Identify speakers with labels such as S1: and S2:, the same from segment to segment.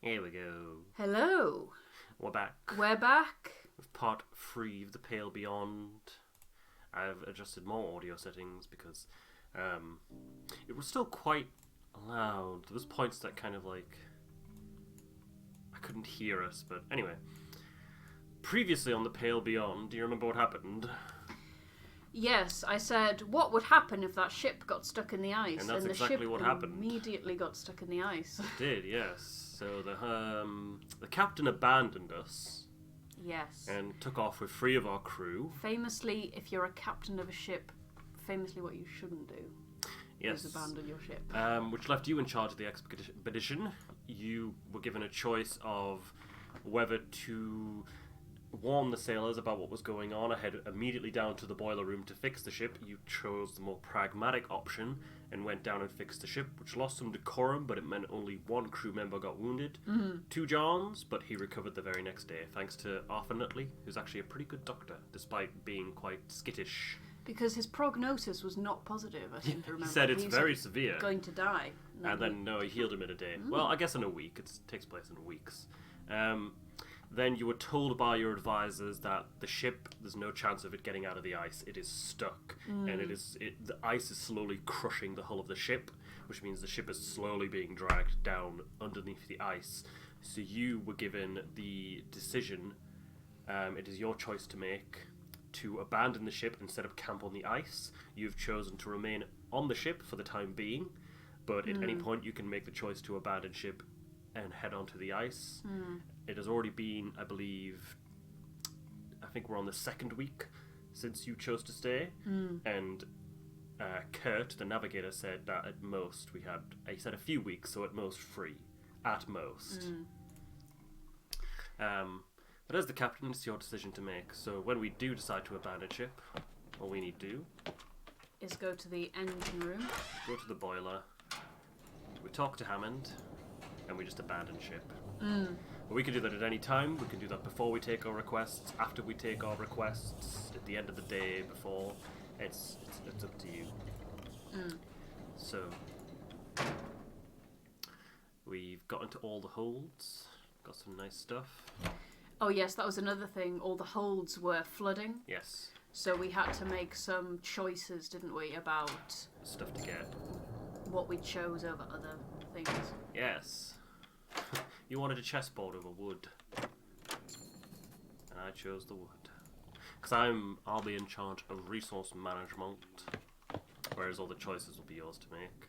S1: Here we go.
S2: Hello.
S1: We're back.
S2: We're back.
S1: With part 3 of The Pale Beyond. I've adjusted more audio settings because it was still quite loud. There was points that kind of like I couldn't hear us, but anyway. Previously on The Pale Beyond, do you remember what happened?
S2: Yes, I said, what would happen if that ship got stuck in the ice?
S1: And that's
S2: the
S1: exactly
S2: ship
S1: what happened.
S2: Immediately got stuck in the ice.
S1: It did, yes. So the captain abandoned us.
S2: Yes.
S1: And took off with 3 of our crew.
S2: Famously, if you're a captain of a ship, famously what you shouldn't do
S1: Yes.
S2: is abandon your ship.
S1: Which left you in charge of the expedition. You were given a choice of whether to warn the sailors about what was going on, head immediately down to the boiler room to fix the ship. You chose the more pragmatic option and went down and fixed the ship, which lost some decorum, but it meant only 1 crew member got wounded. 2 Johns, but he recovered the very next day, thanks to Arthur Nutley, who's actually a pretty good doctor, despite being quite skittish.
S2: Because his prognosis was not positive, I seem to remember.
S1: He said it's very severe.
S2: Going to die.
S1: And then, no, he healed him in a day. Well, I guess in a week. It takes place in weeks. Then you were told by your advisors that the ship, there's no chance of it getting out of the ice. It is stuck. And the ice is slowly crushing the hull of the ship, which means the ship is slowly being dragged down underneath the ice. So you were given the decision, it is your choice to make, to abandon the ship instead of camp on the ice. You've chosen to remain on the ship for the time being, but at any point you can make the choice to abandon ship and head onto the ice. It has already been, I think we're on the 2nd week since you chose to stay, and Kurt, the navigator, said that at most he said a few weeks, so at most 3. At most. But as the captain, it's your decision to make. So when we do decide to abandon ship, all we need to do
S2: is go to the engine room.
S1: Go to the boiler. We talk to Hammond, and we just abandon ship. But we can do that at any time. We can do that before we take our requests, after we take our requests, at the end of the day, before. It's up to you. So we've got into all the holds. Got some nice stuff.
S2: Oh yes, that was another thing. All the holds were flooding.
S1: Yes.
S2: So we had to make some choices, didn't we, about
S1: stuff to get.
S2: What we chose over other things.
S1: Yes. You wanted a chessboard over wood. And I chose the wood. Because I'll be in charge of resource management, whereas all the choices will be yours to make.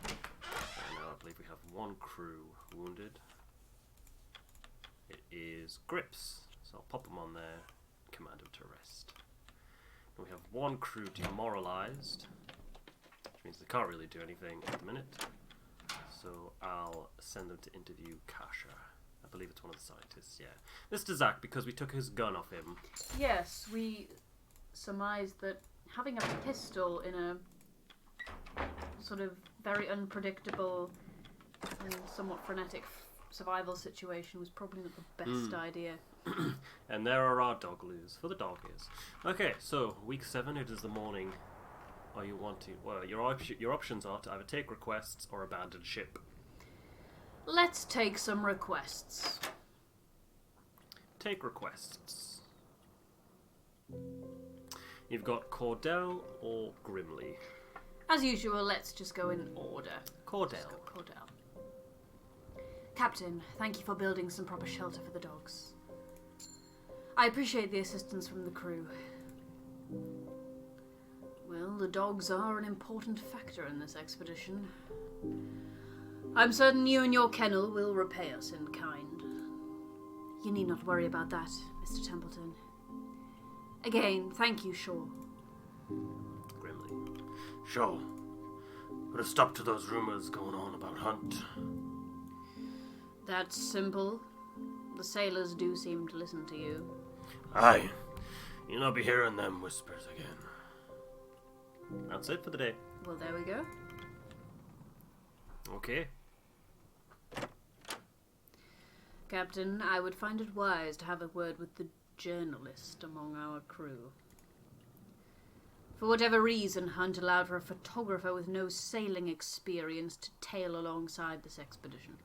S1: Right now I believe we have 1 crew wounded. It is Grips, so I'll pop him on there, command him to rest. And we have 1 crew demoralised, which means they can't really do anything at the minute. So I'll send them to interview Kasha. I believe it's one of the scientists, yeah. This is Zach, because we took his gun off him.
S2: Yes, we surmised that having a pistol in a sort of very unpredictable and somewhat frenetic survival situation was probably not the best idea.
S1: And there are our dog loos for the doggies. Okay, so week 7, it is the morning. Or you want to? Well, your options are to either take requests or abandon ship.
S2: Let's take some requests.
S1: Take requests. You've got Cordell or Grimley.
S2: As usual, let's just go in order.
S1: Cordell.
S2: Cordell. Captain, thank you for building some proper shelter for the dogs. I appreciate the assistance from the crew. Well, the dogs are an important factor in this expedition. I'm certain you and your kennel will repay us in kind. You need not worry about that, Mr. Templeton. Again, thank you, Shaw.
S1: Grimly. Shaw, put a stop to those rumours going on about Hunt.
S2: That's simple. The sailors do seem to listen to you.
S1: Aye. You'll not be hearing them whispers again. That's it for the day.
S2: Well, there we go.
S1: Okay.
S2: Captain, I would find it wise to have a word with the journalist among our crew. For whatever reason, Hunt allowed for a photographer with no sailing experience to tail alongside this expedition.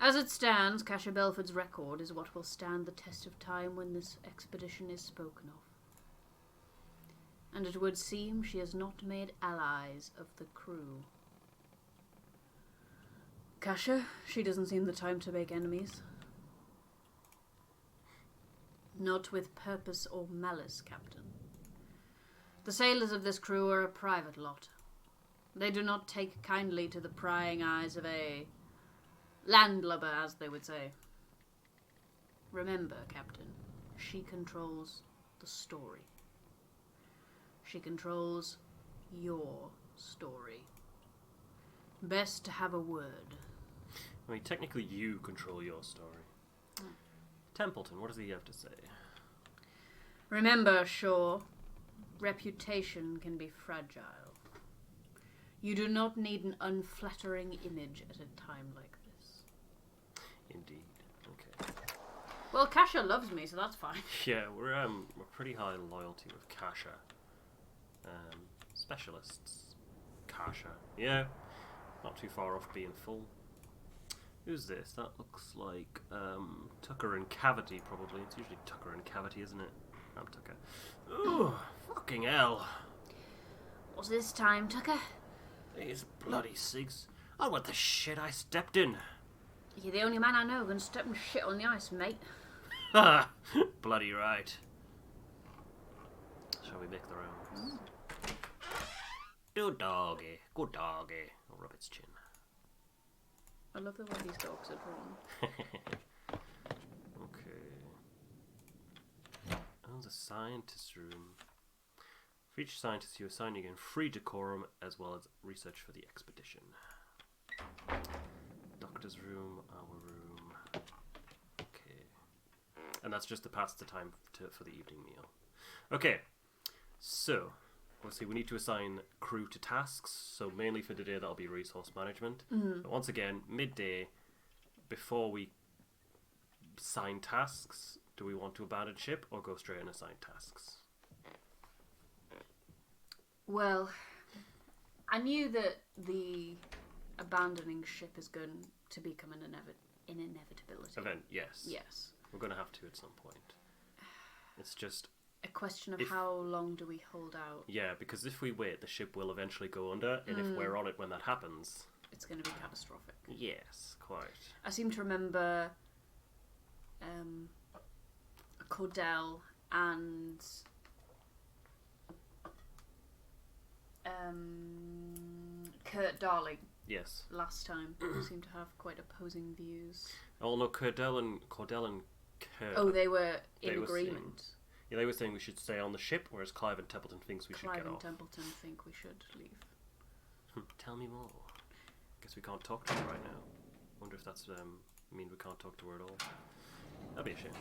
S2: As it stands, Cassia Belford's record is what will stand the test of time when this expedition is spoken of. And it would seem she has not made allies of the crew. Cassia, she doesn't seem the time to make enemies. Not with purpose or malice, Captain. The sailors of this crew are a private lot. They do not take kindly to the prying eyes of a landlubber, as they would say. Remember, Captain, she controls the story. She controls your story. Best to have a word.
S1: I mean, technically you control your story. Templeton, what does he have to say?
S2: Remember, Shaw, reputation can be fragile. You do not need an unflattering image at a time like this.
S1: Indeed. Okay.
S2: Well, Cassia loves me, so that's fine.
S1: Yeah, we're pretty high in loyalty with Cassia. Specialists. Cassia. Yeah. Not too far off being full. Who's this? That looks like Tucker and Cavity, probably. It's usually Tucker and Cavity, isn't it? I'm Tucker. Ooh, fucking hell.
S2: What's this time, Tucker?
S1: These bloody cigs. Oh, what the shit I stepped in.
S2: You're the only man I know who can step and shit on the ice, mate.
S1: Ha! Bloody right. Shall we make the rounds? Good doggy. Good doggy. I'll rub its chin.
S2: I love the way these dogs are drawn.
S1: Okay. Oh, the scientist room. For each scientist you assign, you gain free decorum as well as research for the expedition. Doctor's room, our room. Okay. And that's just to pass the time for the evening meal. Okay. So, obviously we need to assign crew to tasks. So mainly for today that'll be resource management. But once again, midday, before we assign tasks, do we want to abandon ship or go straight and assign tasks?
S2: Well, I knew that the abandoning ship is going to become an inevitability.
S1: Event, yes.
S2: Yes.
S1: We're going to have to at some point. It's just...
S2: a question of how long do we hold out?
S1: Yeah, because if we wait, the ship will eventually go under, and if we're on it when that happens...
S2: it's going to be catastrophic.
S1: Yes, quite.
S2: I seem to remember Cordell and Kurt Darling
S1: Yes.
S2: last time seemed to have quite opposing views.
S1: Oh no, Cordell and Kurt...
S2: Oh, they were
S1: they
S2: in
S1: were
S2: agreement.
S1: Yeah, they were saying we should stay on the ship, whereas Clive and Templeton thinks we should
S2: Clive
S1: get
S2: and
S1: off.
S2: Templeton think we should leave.
S1: Tell me more. Guess we can't talk to her right now. Wonder if that's mean we can't talk to her at all. That'd be a shame.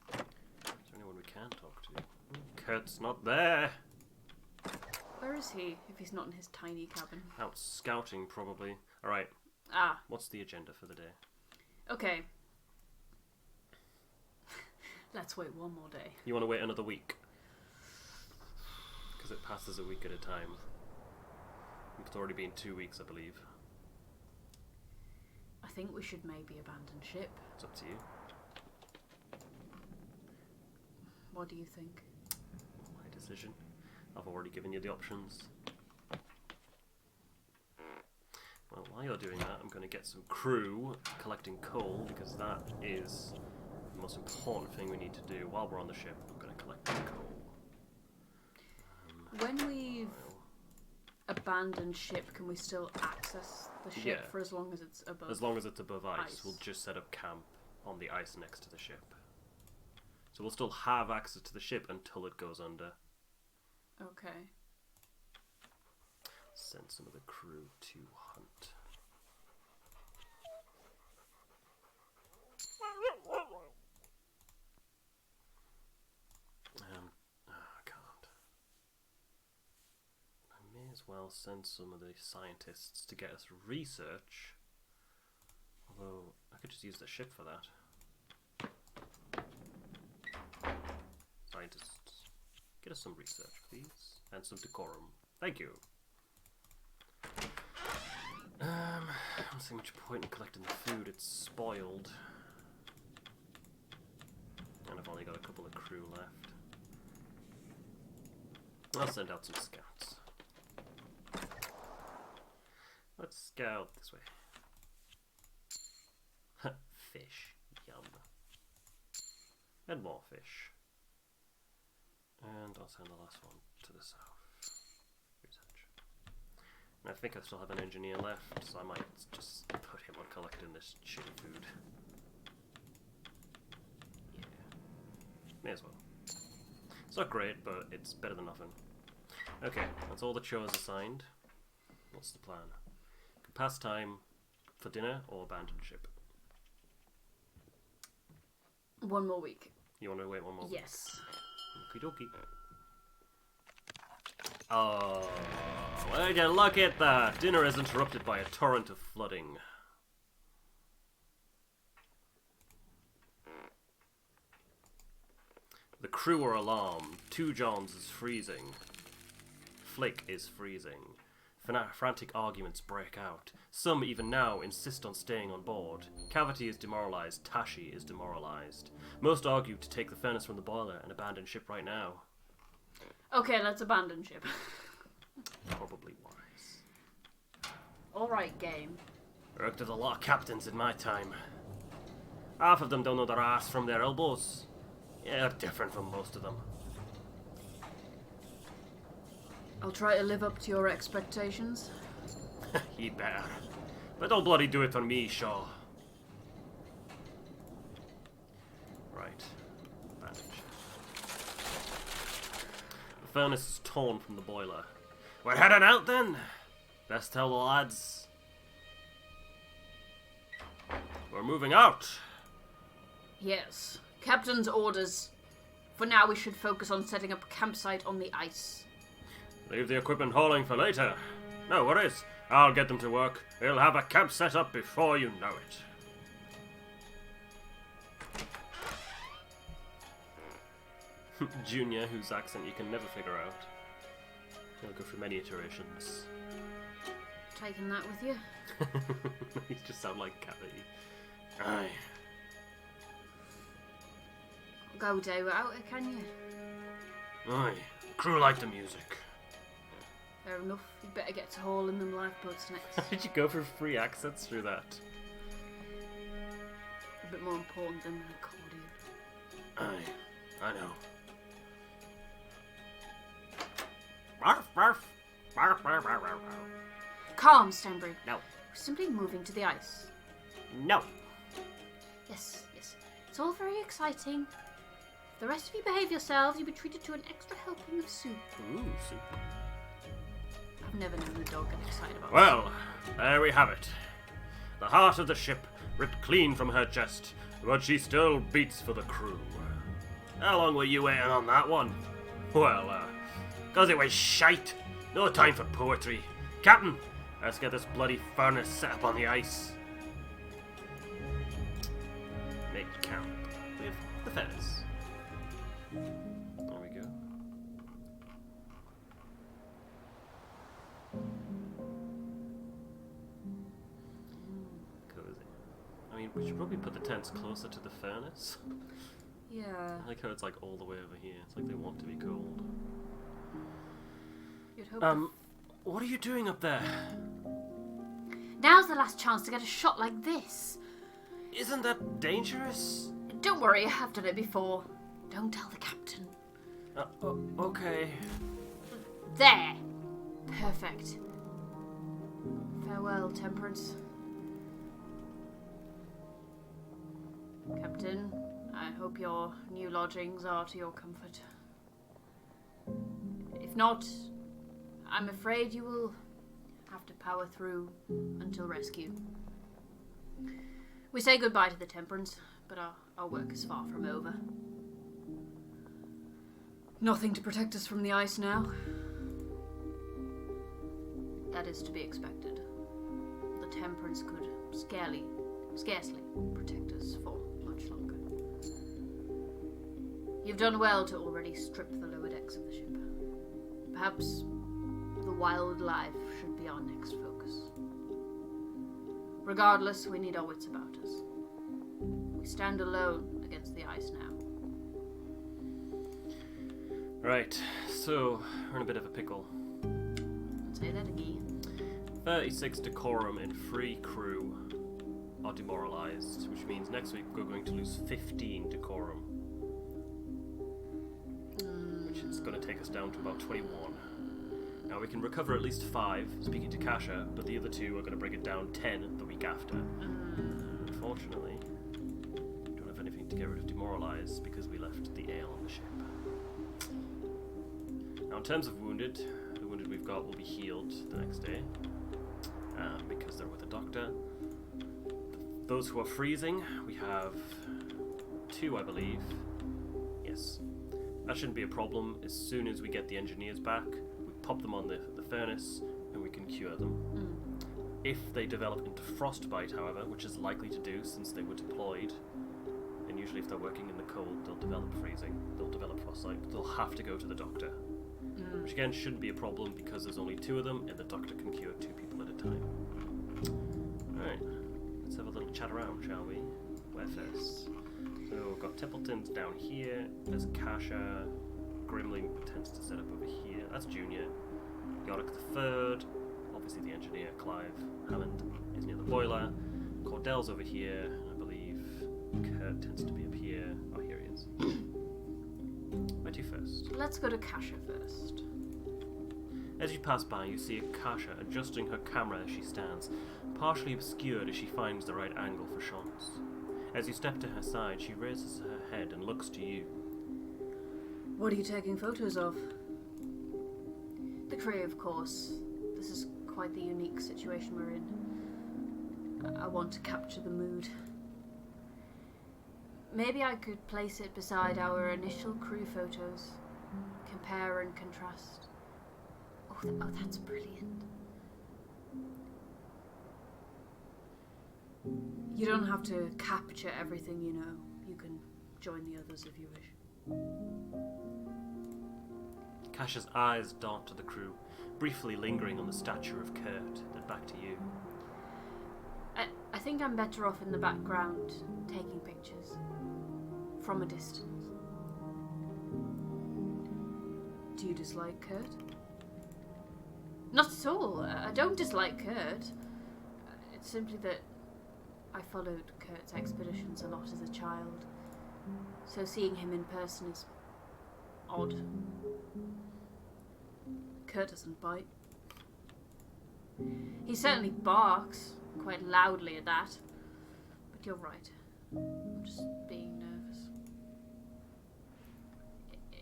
S1: Is there anyone we can talk to? Kurt's not there.
S2: Where is he, if he's not in his tiny cabin?
S1: Out scouting, probably. Alright,
S2: Ah,
S1: what's the agenda for the day?
S2: okay. Let's wait one more day.
S1: You want to wait another week? Because it passes a week at a time. It's already been 2 weeks, I believe.
S2: I think we should maybe abandon ship.
S1: It's up to you.
S2: What do you think?
S1: My decision. I've already given you the options. Well, while you're doing that, I'm going to get some crew collecting coal, because that is the most important thing we need to do while we're on the ship. I'm going to collect the coal.
S2: When we've abandoned ship, can we still access the ship
S1: Yeah.
S2: for as long as it's above?
S1: As long as it's above ice,
S2: ice.
S1: we'll just set up camp on the ice next to the ship. So we'll still have access to the ship until it goes under.
S2: Okay.
S1: Send some of the crew to hunt. I can't. I may as well send some of the scientists to get us research. Although, I could just use the ship for that. Scientists, get us some research, please. And some decorum. Thank you. One see much point in collecting the food. It's spoiled. And I've only got a couple of crew left. I'll send out some scouts. Let's scout this way. Fish. Yum. And more fish. And I'll send the last one to the south. Research. And I think I still have an engineer left, so I might just put him on collecting this shitty food. Yeah. May as well. It's not great, but it's better than nothing. Okay, that's all the chores assigned. What's the plan? Pass time for dinner or abandon ship?
S2: 1 more week.
S1: You want to wait 1 more week?
S2: Yes.
S1: Okie dokie. Oh, well, yeah, look at that. Dinner is interrupted by a torrent of flooding. The crew are alarmed. Two Johns is freezing. Flick is freezing. Frantic arguments break out. Some, even now, insist on staying on board. Cavity is demoralized. Tashi is demoralized. Most argue to take the furnace from the boiler and abandon ship right now.
S2: Okay, let's abandon ship.
S1: Probably wise.
S2: Alright, game.
S1: Worked with a lot of captains in my time. Half of them don't know their ass from their elbows. Yeah, they're different from most of them.
S2: I'll try to live up to your expectations.
S1: He better. But don't bloody do it for me, Shaw. Right. Bandage. The furnace is torn from the boiler. We're heading out then? Best tell the lads. We're moving out.
S2: Yes. Captain's orders. For now, we should focus on setting up a campsite on the ice.
S1: Leave the equipment hauling for later. No worries. I'll get them to work. We'll have a camp set up before you know it. Junior, whose accent you can never figure out. He'll go through many iterations.
S2: Taking that with you?
S1: You just sound like Cavity. Aye.
S2: Go day without it, can you?
S1: Aye. Crew like the music.
S2: Fair enough. You better get to hauling them lifeboats
S1: How
S2: next.
S1: did you go for free accents through that?
S2: A bit more important than an accordion.
S1: Aye. I know. Barf, barf. Barf, barf, barf, barf, barf.
S2: Calm, Stanbury.
S1: No.
S2: We're simply moving to the ice.
S1: No.
S2: Yes, yes. It's all very exciting. If the rest of you behave yourselves, you'll be treated to an extra helping of soup.
S1: Ooh, soup.
S2: I've never known a dog get excited about
S1: Well, there we have it. The heart of the ship ripped clean from her chest, but she still beats for the crew. How long were you waiting on that one? Well, 'cause it was shite. No time for poetry. Captain, let's get this bloody furnace set up on the ice. Make camp with the furnace. There we go. Cozy. I mean, we should probably put the tents closer to the furnace.
S2: Yeah.
S1: I like how it's like all the way over here. It's like they want to be cold.
S2: You'd hope
S1: What are you doing up there?
S2: Now's the last chance to get a shot like this.
S1: Isn't that dangerous?
S2: Don't worry, I've done it before. Don't tell the captain.
S1: Okay.
S2: There! Perfect. Farewell, Temperance. Captain, I hope your new lodgings are to your comfort. If not, I'm afraid you will have to power through until rescue. We say goodbye to the Temperance, but our work is far from over. Nothing to protect us from the ice now. That is to be expected. The Temperance could scarcely protect us for much longer. You've done well to already strip the lower decks of the ship. Perhaps the wildlife should be our next focus. Regardless, we need our wits about us. We stand alone against the ice now.
S1: Right, so we're in a bit of a pickle.
S2: Say that again.
S1: 36 decorum and 3 crew are demoralized, which means next week we're going to lose 15 decorum. Which is going to take us down to about 21. Now we can recover at least 5, speaking to Kasha, but the other 2 are going to bring it down 10 the week after. Unfortunately, we don't have anything to get rid of demoralize because we left the ale on the ship. Now in terms of wounded, the wounded we've got will be healed the next day, because they're with a doctor. Those who are freezing, we have 2, I believe. Yes. That shouldn't be a problem. As soon as we get the engineers back, we pop them on the furnace and we can cure them. If they develop into frostbite, however, which is likely to do since they were deployed, and usually if they're working in the cold, they'll develop freezing, they'll develop frostbite, they'll have to go to the doctor. Which again shouldn't be a problem because there's only 2 of them and the doctor can cure 2 people at a time. Alright, let's have a little chat around, shall we? Where first? So we've got Templeton's down here, there's Kasha, Grimley tends to set up over here, that's Junior, Yorick the Third, obviously the engineer, Clive Hammond, is near the boiler, Cordell's over here, and I believe Kurt tends to be up here. Oh, here he is. Where to first?
S2: Let's go to Kasha first.
S1: As you pass by, you see Kasha adjusting her camera as she stands, partially obscured as she finds the right angle for shots. As you step to her side, she raises her head and looks to you.
S2: What are you taking photos of? The crew, of course. This is quite the unique situation we're in. I want to capture the mood. Maybe I could place it beside our initial crew photos. Compare and contrast. Oh, that's brilliant. You don't have to capture everything, you know. You can join the others if you wish.
S1: Kasha's eyes dart to the crew, briefly lingering on the statue of Kurt, then back to you.
S2: I think I'm better off in the background, taking pictures. From a distance. Do you dislike Kurt? Not at all. I don't dislike Kurt. It's simply that I followed Kurt's expeditions a lot as a child. So seeing him in person is odd. Kurt doesn't bite. He certainly barks, quite loudly at that. But you're right. I'm just being nervous.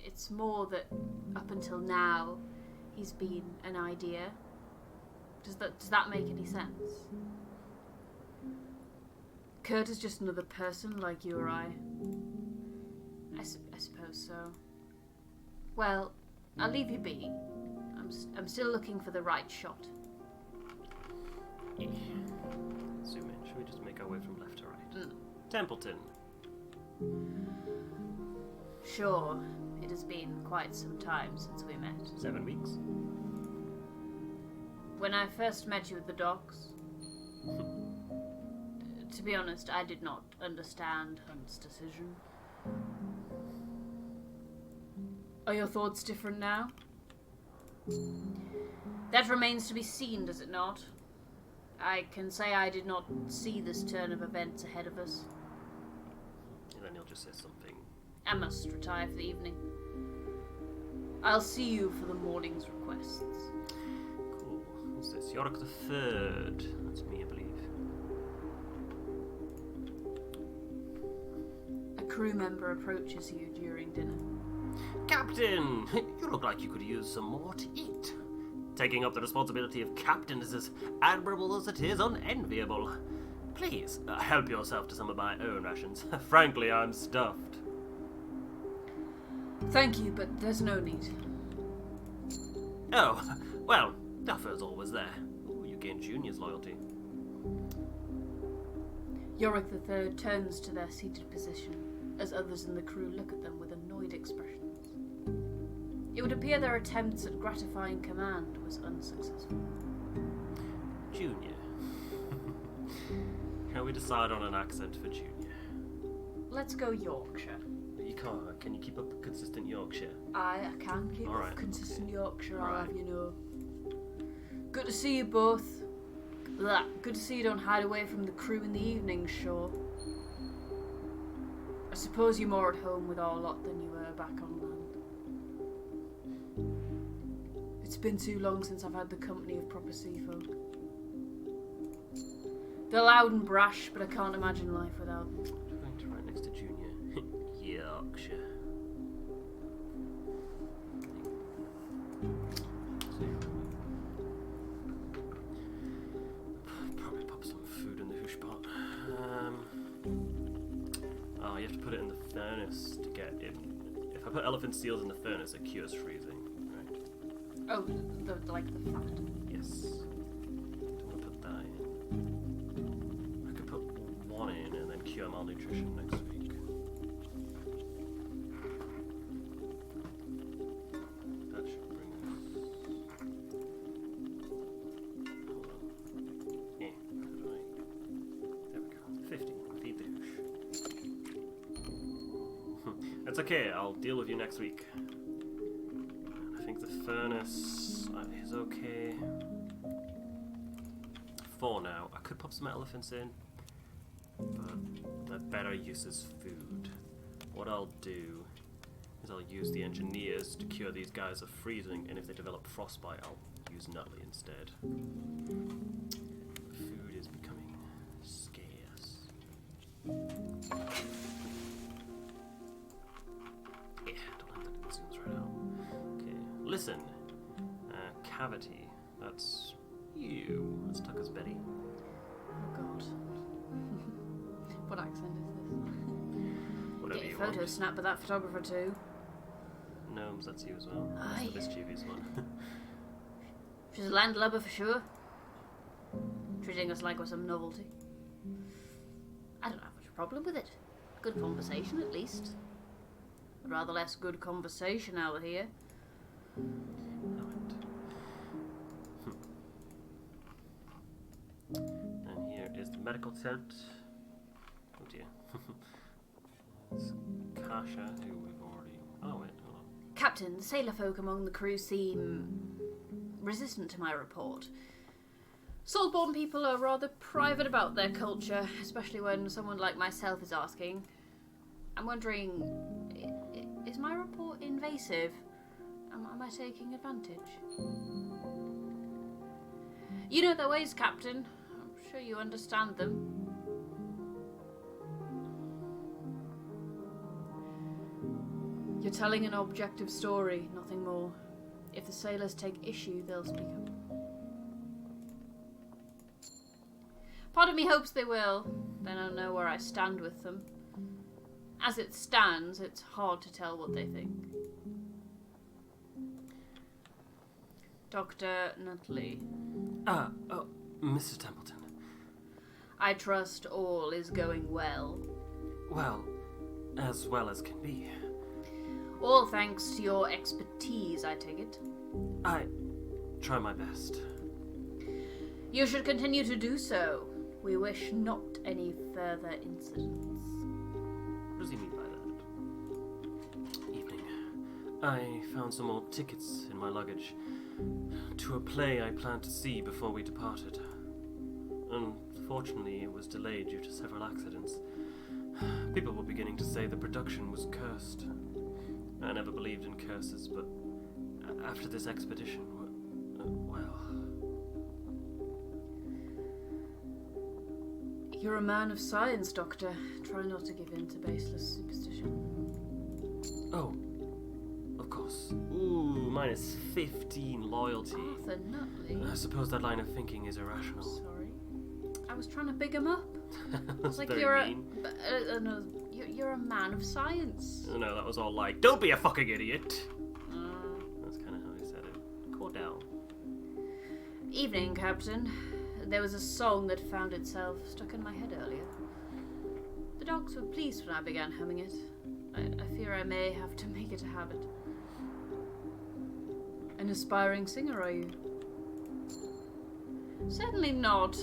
S2: It's more that up until now, he's been an idea. Does that make any sense? Kurt is just another person like you or I. I suppose so. Well, I'll leave you be. I'm still looking for the right shot.
S1: Yeah. Zoom in. Should we just make our way from left to right? Templeton.
S2: Sure. It has been quite some time since we met.
S1: 7 weeks.
S2: When I first met you at the docks, to be honest, I did not understand Hunt's decision. Are your thoughts different now? That remains to be seen, does it not? I can say I did not see this turn of events ahead of us.
S1: And then he'll just say something.
S2: I must retire for the evening. I'll see you for the morning's requests.
S1: Cool. What's this? Yorick the Third. That's me, I believe.
S2: A crew member approaches you during dinner.
S1: Captain! You look like you could use some more to eat. Taking up the responsibility of captain is as admirable as it is unenviable. Please, help yourself to some of my own rations. Frankly, I'm stuffed.
S2: Thank you, but there's no need.
S1: Oh, well, the offer's always there. Ooh, you gained Junior's loyalty.
S2: Yorick III turns to their seated position as others in the crew look at them with annoyed expressions. It would appear their attempts at gratifying command was unsuccessful.
S1: Junior. Shall we decide on an accent for Junior?
S2: Let's go Yorkshire.
S1: You can't. Can you keep up a consistent Yorkshire?
S2: I can keep
S1: All right,
S2: consistent
S1: okay.
S2: Yorkshire,
S1: All
S2: I'll
S1: right.
S2: have you know. Good to see you both. Blah. Good to see you don't hide away from the crew in the evenings, sure. I suppose you're more at home with our lot than you were back on land. It's been too long since I've had the company of proper sea folk. They're loud and brash, but I can't imagine life without them.
S1: I'm going to write next to Junior. Yorkshire. Probably pop some food in the hoosh pot. Oh, you have to put it in the furnace to get it. If I put elephant seals in the furnace, it cures freezing, right?
S2: Oh, like the fat.
S1: Yes. Don't want to put that in. I could put one in and then cure malnutrition next week. That should bring us. Hold on. How do I? There we go. 50. Feed the hoosh. That's okay. I'll deal with you next week. I think the furnace is okay. For now. I could pop some elephants in, but the better use is food. What I'll do is I'll use the engineers to cure these guys of freezing, and if they develop frostbite, I'll use Nutley instead. Food is becoming scarce. Yeah, don't have that zooms right out. Okay, listen. Cavity. That's you. That's Tucker's Betty.
S2: Oh god. What accent is this?
S1: Whatever
S2: Get
S1: you
S2: your photo
S1: want.
S2: snapped with that photographer too.
S1: Gnomes, that's you as well. That's
S2: Aye.
S1: the mischievous one.
S2: She's a landlubber for sure. Treating us like we're some novelty. I don't have much problem with it. Good conversation at least. Rather less good conversation out here.
S1: And here is the medical tent. Oh dear. It's Kasha, who we've already. Oh wait, hold on.
S2: Captain, the sailor folk among the crew seem resistant to my report. Saltborn people are rather private about their culture, especially when someone like myself is asking. I'm wondering, is my report invasive? Am I taking advantage? You know their ways, Captain. I'm sure you understand them. You're telling an objective story, nothing more. If the sailors take issue, they'll speak up. Part of me hopes they will, then I'll know where I stand with them. As it stands, it's hard to tell what they think. Dr. Nutley.
S1: Oh, Mr. Templeton.
S2: I trust all is going well.
S1: Well as can be.
S2: All thanks to your expertise, I take it.
S1: I try my best.
S2: You should continue to do so. We wish not any further incidents.
S1: What does he mean by that? Evening. I found some more tickets in my luggage to a play I planned to see before we departed. Unfortunately, it was delayed due to several accidents. People were beginning to say the production was cursed. I never believed in curses, but after this expedition, well...
S2: You're a man of science, Doctor. Try not to give in to baseless superstition.
S1: Oh, of course. Ooh, minus 15 loyalty.
S2: Arthur Nutley?
S1: I suppose that line of thinking is irrational.
S2: Sorry. I was trying to big him up.
S1: That's
S2: Like
S1: very
S2: you're
S1: mean.
S2: no, you're a man of science.
S1: No, that was all like, don't be a fucking idiot. That's kind of how he said it. Cool down.
S2: Evening, Captain. There was a song that found itself stuck in my head earlier. The dogs were pleased when I began humming it. I fear I may have to make it a habit. An aspiring singer, are you? Certainly not.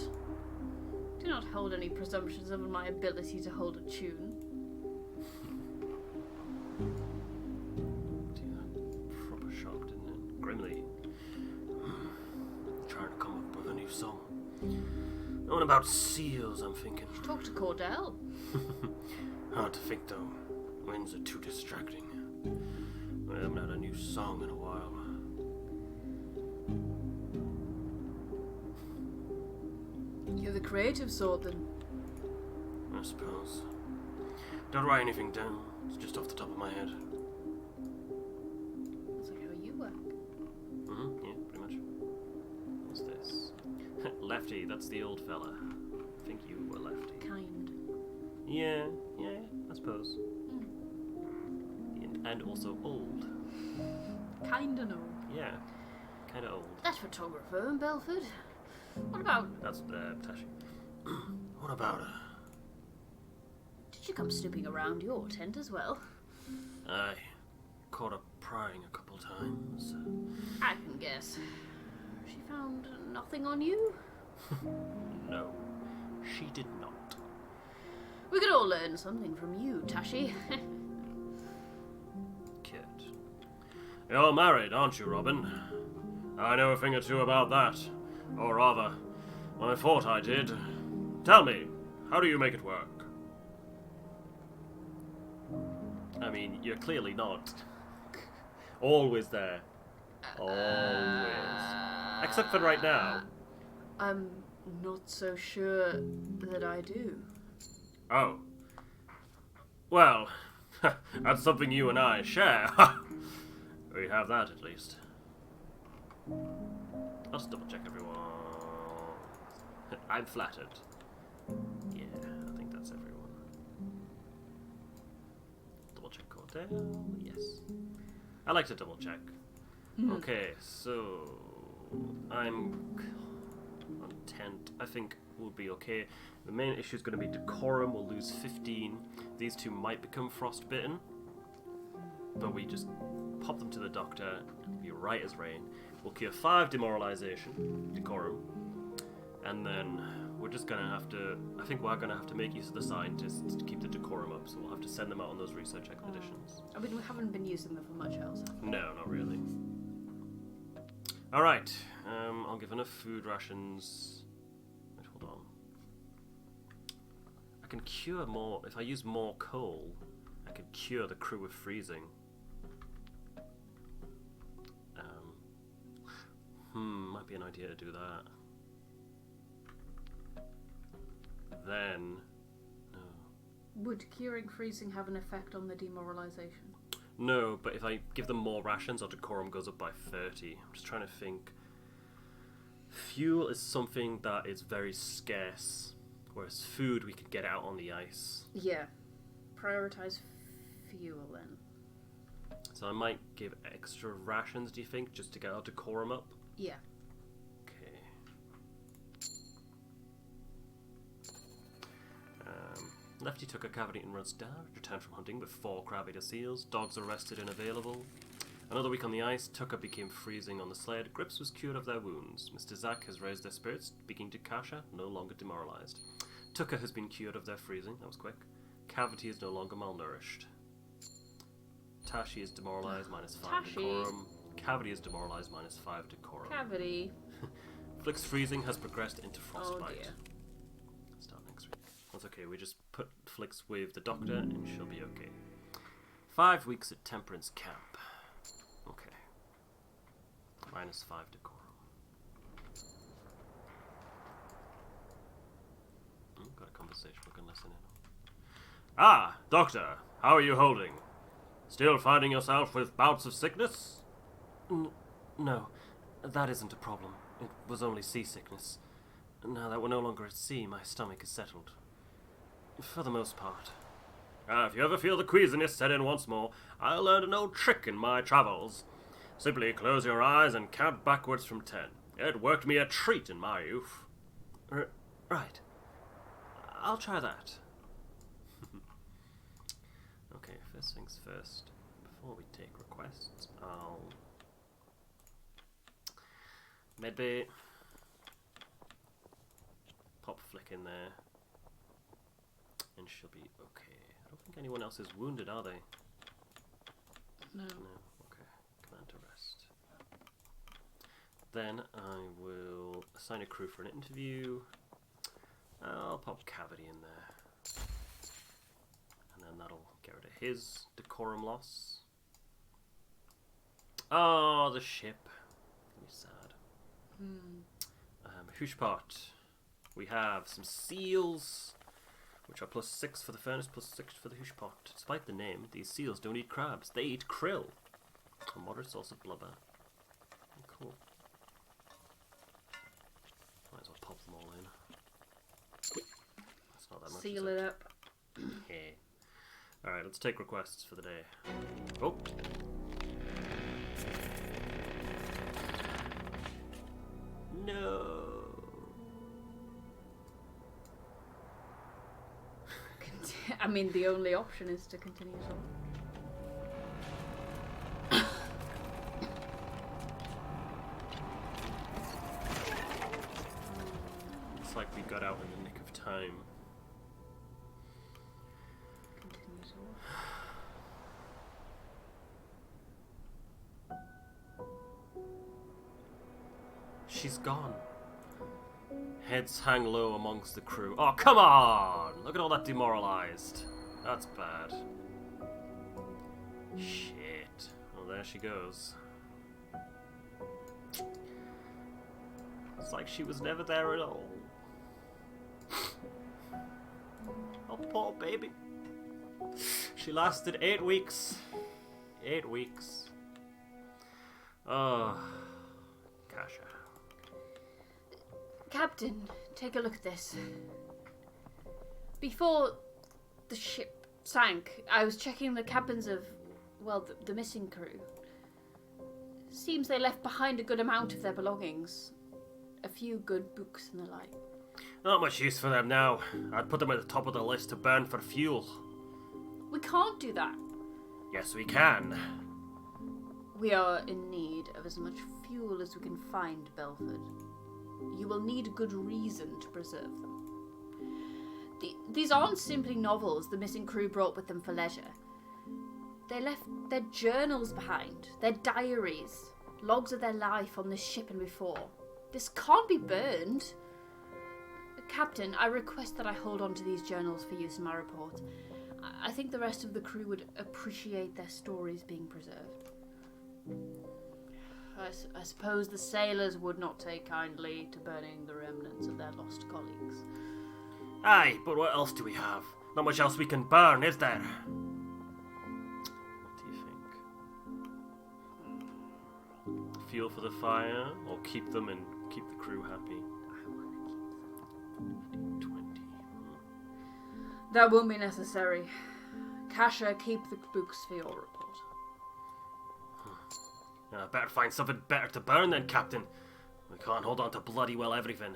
S2: Do not hold any presumptions of my ability to hold a tune.
S1: Proper shock, didn't it? Grimley. Trying to come up with a new song. What about seals, I'm thinking.
S2: Talk to Cordell.
S1: Hard to think, though. Winds are too distracting. I haven't had a new song in a while.
S2: You're the creative sort, then.
S1: I suppose. Don't write anything down. It's just off the top of my head.
S2: That's like how you work.
S1: Yeah, pretty much. What's this? Lefty, that's the old fella. I think you were Lefty.
S2: Kind.
S1: Yeah, I suppose. And also old.
S2: Kinda no.
S1: Yeah, kinda old.
S2: That photographer in Belford. What about...
S1: That's Tashi. What about her?
S2: Did you come snooping around your tent as well?
S1: Aye. Caught her prying a couple times.
S2: I can guess. She found nothing on you?
S1: No, she did not.
S2: We could all learn something from you, Tashi.
S1: Kid. You're married, aren't you, Robin? I know a thing or two about that. Or rather, I thought I did. Tell me, how do you make it work? I mean, you're clearly not. Always there. Always. Except for right now.
S2: I'm not so sure that I do.
S1: Oh. Well, that's something you and I share. We have that, at least. I'll just double check everyone. I'm flattered. Yeah, I think that's everyone. Double check Cordell. Yes. I like to double check. Okay, so I'm content. I think we'll be okay. The main issue is going to be decorum. We'll lose 15. These two might become frostbitten, but we just pop them to the doctor. It'll be right as rain. We'll cure 5 demoralization, decorum, and then we're just gonna have to. I think we're gonna have to make use of the scientists to keep the decorum up. So we'll have to send them out on those research expeditions.
S2: I mean, we haven't been using them for much else.
S1: No, not really. All right. I'll give enough food rations. Wait, hold on. I can cure more if I use more coal. I can cure the crew of freezing. Might be an idea to do that. Then, no.
S2: Would curing freezing have an effect on the demoralization?
S1: No, but if I give them more rations, our decorum goes up by 30. I'm just trying to think. Fuel is something that is very scarce, whereas food we could get out on the ice.
S2: Yeah. Prioritize fuel then.
S1: So I might give extra rations, do you think, just to get our decorum up?
S2: Yeah.
S1: Okay. Lefty took a cavity and runs down, returned from hunting with 4 crab-eater seals. Dogs arrested and available. Another week on the ice, Tucker became freezing on the sled. Grips was cured of their wounds. Mr. Zack has raised their spirits, speaking to Kasha, no longer demoralized. Tucker has been cured of their freezing, that was quick. Cavity is no longer malnourished. Tashi is demoralized, minus 5 decorum. Cavity is demoralized, minus 5 decorum.
S2: Cavity.
S1: Flick's freezing has progressed into frostbite.
S2: Oh dear.
S1: Start next week. That's okay, we just put Flicks with the doctor and she'll be okay. 5 weeks at Temperance camp. Okay. Minus 5 decorum. Got a conversation we can listen in on. Ah, doctor, how are you holding? Still finding yourself with bouts of sickness? No, that isn't a problem. It was only seasickness. Now that we're no longer at sea, my stomach is settled. For the most part. If you ever feel the queasiness set in once more, I learned an old trick in my travels. Simply close your eyes and count backwards from 10. It worked me a treat in my youth. Right. I'll try that. Okay, first things first. Before we take requests, I'll... Midday. Pop Flick in there. And she'll be okay. I don't think anyone else is wounded, are they?
S2: No.
S1: No. Okay. Command to rest. Then I will assign a crew for an interview. I'll pop Cavity in there. And then that'll get rid of his decorum loss. Oh, the ship. Gonna be sad. Hushpot. We have some seals, which are +6 for the furnace, +6 for the Hushpot. Despite the name, these seals don't eat crabs. They eat krill. A moderate source of blubber. Cool. Might as well pop them all in. That's not that much.
S2: Seal it up.
S1: Hey. Alright, let's take requests for the day. Oh! No!
S2: I mean, the only option is to continue on.
S1: It's like we got out in the nick of time.
S2: Continue on.
S1: She's gone. Heads hang low amongst the crew. Oh, come on! Look at all that demoralized. That's bad. Shit. Well, there she goes. It's like she was never there at all. Oh, poor baby. She lasted 8 weeks. 8 weeks. Oh, Kasha.
S2: Captain, take a look at this. Before the ship sank, I was checking the cabins of, well, the missing crew. Seems they left behind a good amount of their belongings. A few good books and the like.
S1: Not much use for them now. I'd put them at the top of the list to burn for fuel.
S2: We can't do that.
S1: Yes, we can.
S2: We are in need of as much fuel as we can find, Belford. You will need a good reason to preserve them. These aren't simply novels the missing crew brought with them for leisure. They left their journals behind, their diaries, logs of their life on this ship and before. This can't be burned. Captain, I request that I hold on to these journals for use in my report. I think the rest of the crew would appreciate their stories being preserved. I suppose the sailors would not take kindly to burning the remnants of their lost colleagues.
S1: Aye, but what else do we have? Not much else we can burn, is there? What do you think? Fuel for the fire, or keep them and keep the crew happy?
S2: I want to keep them.
S1: 20.
S2: That won't be necessary. Kasha, keep the books for your report.
S1: Better find something better to burn then, Captain. We can't hold on to bloody well everything.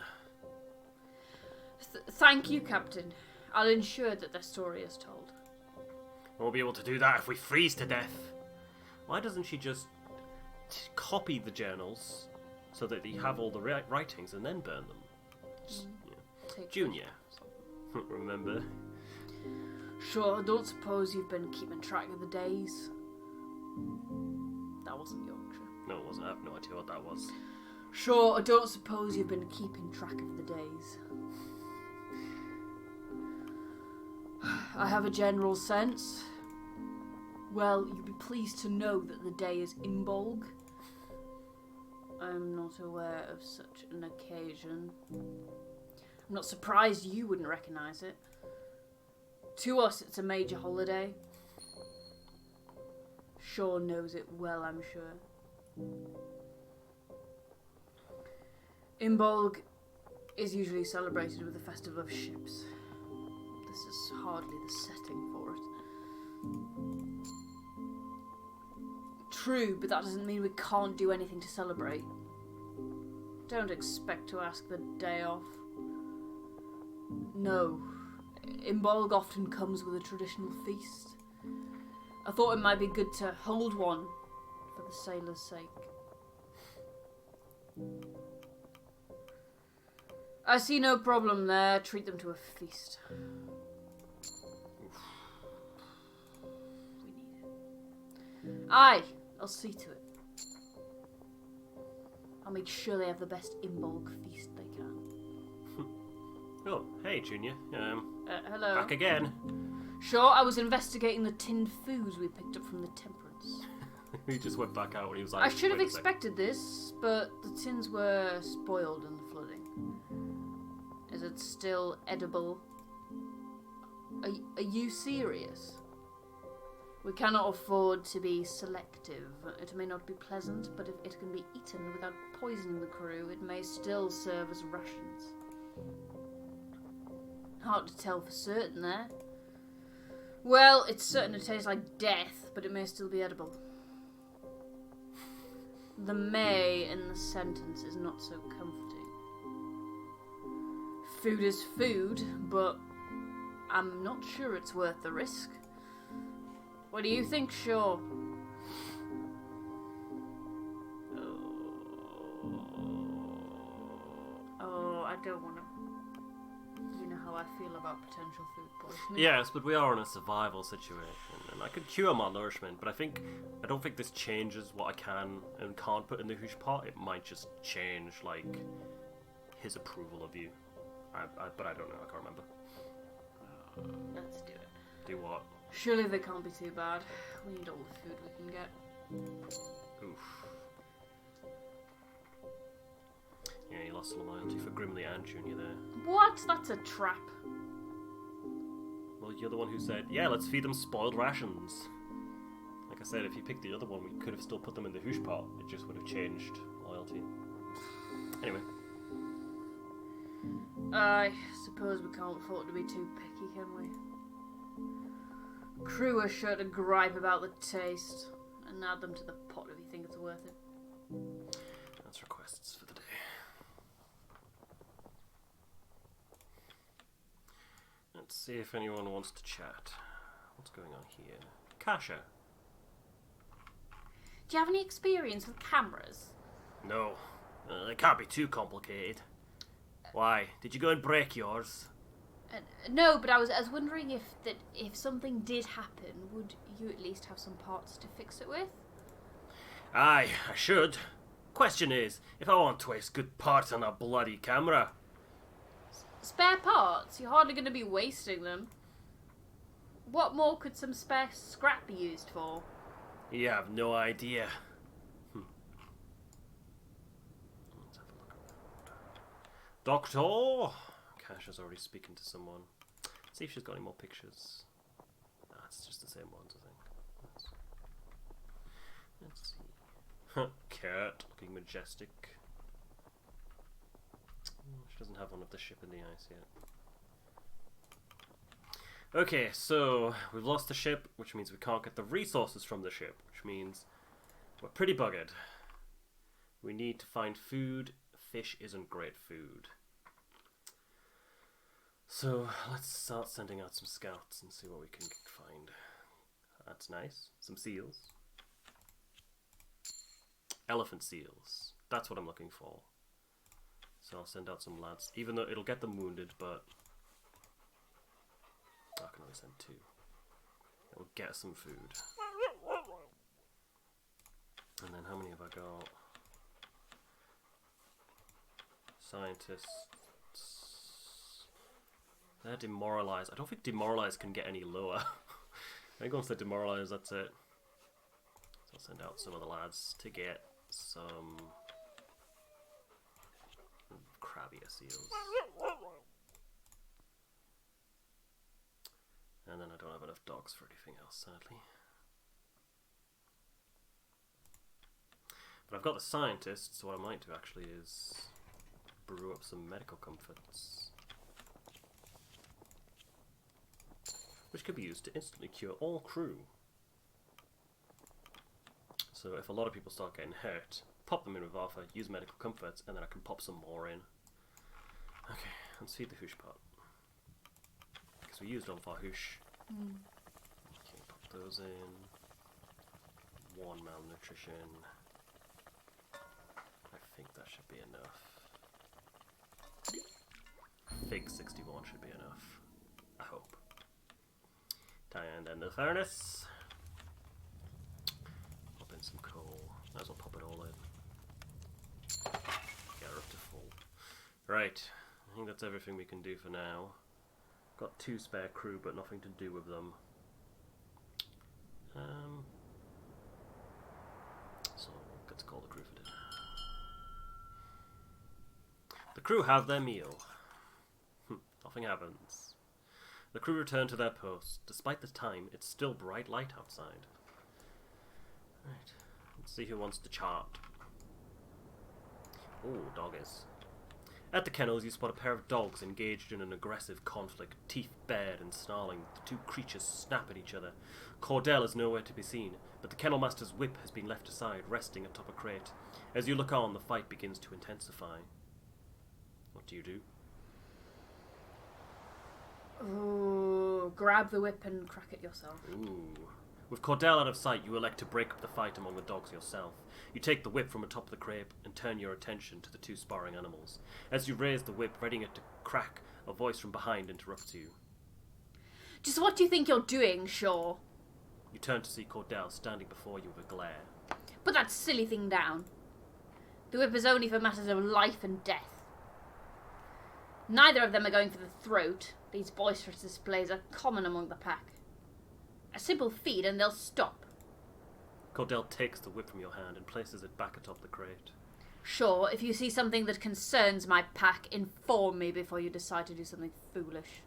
S2: Thank you, Captain. I'll ensure that their story is told.
S1: Won't be able to do that if we freeze to death. Why doesn't she just copy the journals so that they have all the writings and then burn them? Just, Junior. Remember?
S2: Sure, I don't suppose you've been keeping track of the days. That wasn't Yorkshire.
S1: No, it wasn't. I have no idea what that was.
S2: Sure, I don't suppose you've been keeping track of the days. I have a general sense. Well, you'll be pleased to know that the day is Imbolg. I'm not aware of such an occasion. I'm not surprised you wouldn't recognise it. To us, it's a major holiday. Shaw knows it well, I'm sure. Imbolg is usually celebrated with the Festival of Ships. This is hardly the setting for it. True, but that doesn't mean we can't do anything to celebrate. Don't expect to ask the day off. No, Imbolg often comes with a traditional feast. I thought it might be good to hold one for the sailors' sake. I see no problem there. Treat them to a feast. We need it. Aye, I'll see to it. I'll make sure they have the best in-bulk feast they can.
S1: Oh, hey, Junior.
S2: Hello.
S1: Back again.
S2: Sure, I was investigating the tinned foods we picked up from the Temperance.
S1: He just went back out when he was like...
S2: I should have
S1: "Wait a sec."
S2: expected this, but the tins were spoiled in the flooding. Is it still edible? Are you serious? We cannot afford to be selective. It may not be pleasant, but if it can be eaten without poisoning the crew, it may still serve as rations. Hard to tell for certain there. Well, it's certain to taste like death, but it may still be edible. The may in the sentence is not so comforting. Food is food, but I'm not sure it's worth the risk. What do you think, Shaw? Oh, I don't want to. You know how I feel about potential food poisoning.
S1: Yes, but we are in a survival situation, and I could cure malnourishment, but I don't think this changes what I can and can't put in the hoosh pot. It might just change, like, his approval of you. But I don't know, I can't remember.
S2: Let's do it.
S1: Do what?
S2: Surely they can't be too bad. We need all the food we can get.
S1: Oof. Yeah, you lost some loyalty for Grimley and Junior there.
S2: What? That's a trap.
S1: Well, you're the one who said, yeah, let's feed them spoiled rations. Like I said, if you picked the other one, we could have still put them in the hoosh pot. It just would have changed loyalty. Anyway.
S2: I suppose we can't afford to be too picky, can we? Crew are sure to gripe about the taste, and add them to the pot if you think it's worth it.
S1: That's requests for the day. Let's see if anyone wants to chat. What's going on here? Kasha.
S2: Do you have any experience with cameras?
S1: No. They can't be too complicated. Why? Did you go and break yours?
S2: No, but I was wondering if something did happen, would you at least have some parts to fix it with?
S1: Aye, I should. Question is, if I want to waste good parts on a bloody camera.
S2: Spare parts? You're hardly going to be wasting them. What more could some spare scrap be used for?
S1: You have no idea. Let's have a look around. Doctor! Kasha's already speaking to someone. See if she's got any more pictures. Nah, it's just the same ones, I think. Let's see. Kurt, looking majestic. She doesn't have one of the ship in the ice yet. Okay, so we've lost the ship, which means we can't get the resources from the ship, which means we're pretty buggered. We need to find food. Fish isn't great food. So let's start sending out some scouts and see what we can find. That's nice. Some seals. Elephant seals. That's what I'm looking for. So I'll send out some lads, even though it'll get them wounded, but I can only send 2. It'll get some food. And then how many have I got? Scientists. They're demoralized. I don't think demoralized can get any lower. I think once they're demoralized, that's it. So I'll send out some of the lads to get some crabbier seals. And then I don't have enough dogs for anything else, sadly. But I've got the scientists, so what I might do actually is brew up some medical comforts, which could be used to instantly cure all crew. So if a lot of people start getting hurt, pop them in with Arthur, use medical comforts, and then I can pop some more in. Okay, let's feed the hoosh pot. Because we used all of our hoosh. Okay, pop those in. 1 malnutrition. I think that should be enough. think 61 should be enough. I hope. Tie end in the furnace. Pop in some coal. Might as well pop it all in. Get her up to full. Right. I think that's everything we can do for now. Got 2 spare crew, but nothing to do with them. So let's call the crew for dinner. The crew have their meal. Nothing happens. The crew return to their posts. Despite the time, it's still bright light outside. Right. Let's see who wants to chart. Oh, doggies. At the kennels, you spot a pair of dogs engaged in an aggressive conflict, teeth bared and snarling. The 2 creatures snap at each other. Cordell is nowhere to be seen, but the kennel master's whip has been left aside, resting atop a crate. As you look on, the fight begins to intensify. What do you do?
S2: Ooh, grab the whip and crack it yourself.
S1: Ooh. With Cordell out of sight, you elect to break up the fight among the dogs yourself. You take the whip from atop the crate and turn your attention to the 2 sparring animals. As you raise the whip, readying it to crack, a voice from behind interrupts you.
S2: Just what do you think you're doing, Shaw?
S1: You turn to see Cordell standing before you with a glare.
S2: Put that silly thing down. The whip is only for matters of life and death. Neither of them are going for the throat. These boisterous displays are common among the pack. A simple feed and they'll stop.
S1: Cordell takes the whip from your hand and places it back atop the crate.
S2: Sure, if you see something that concerns my pack, inform me before you decide to do something foolish.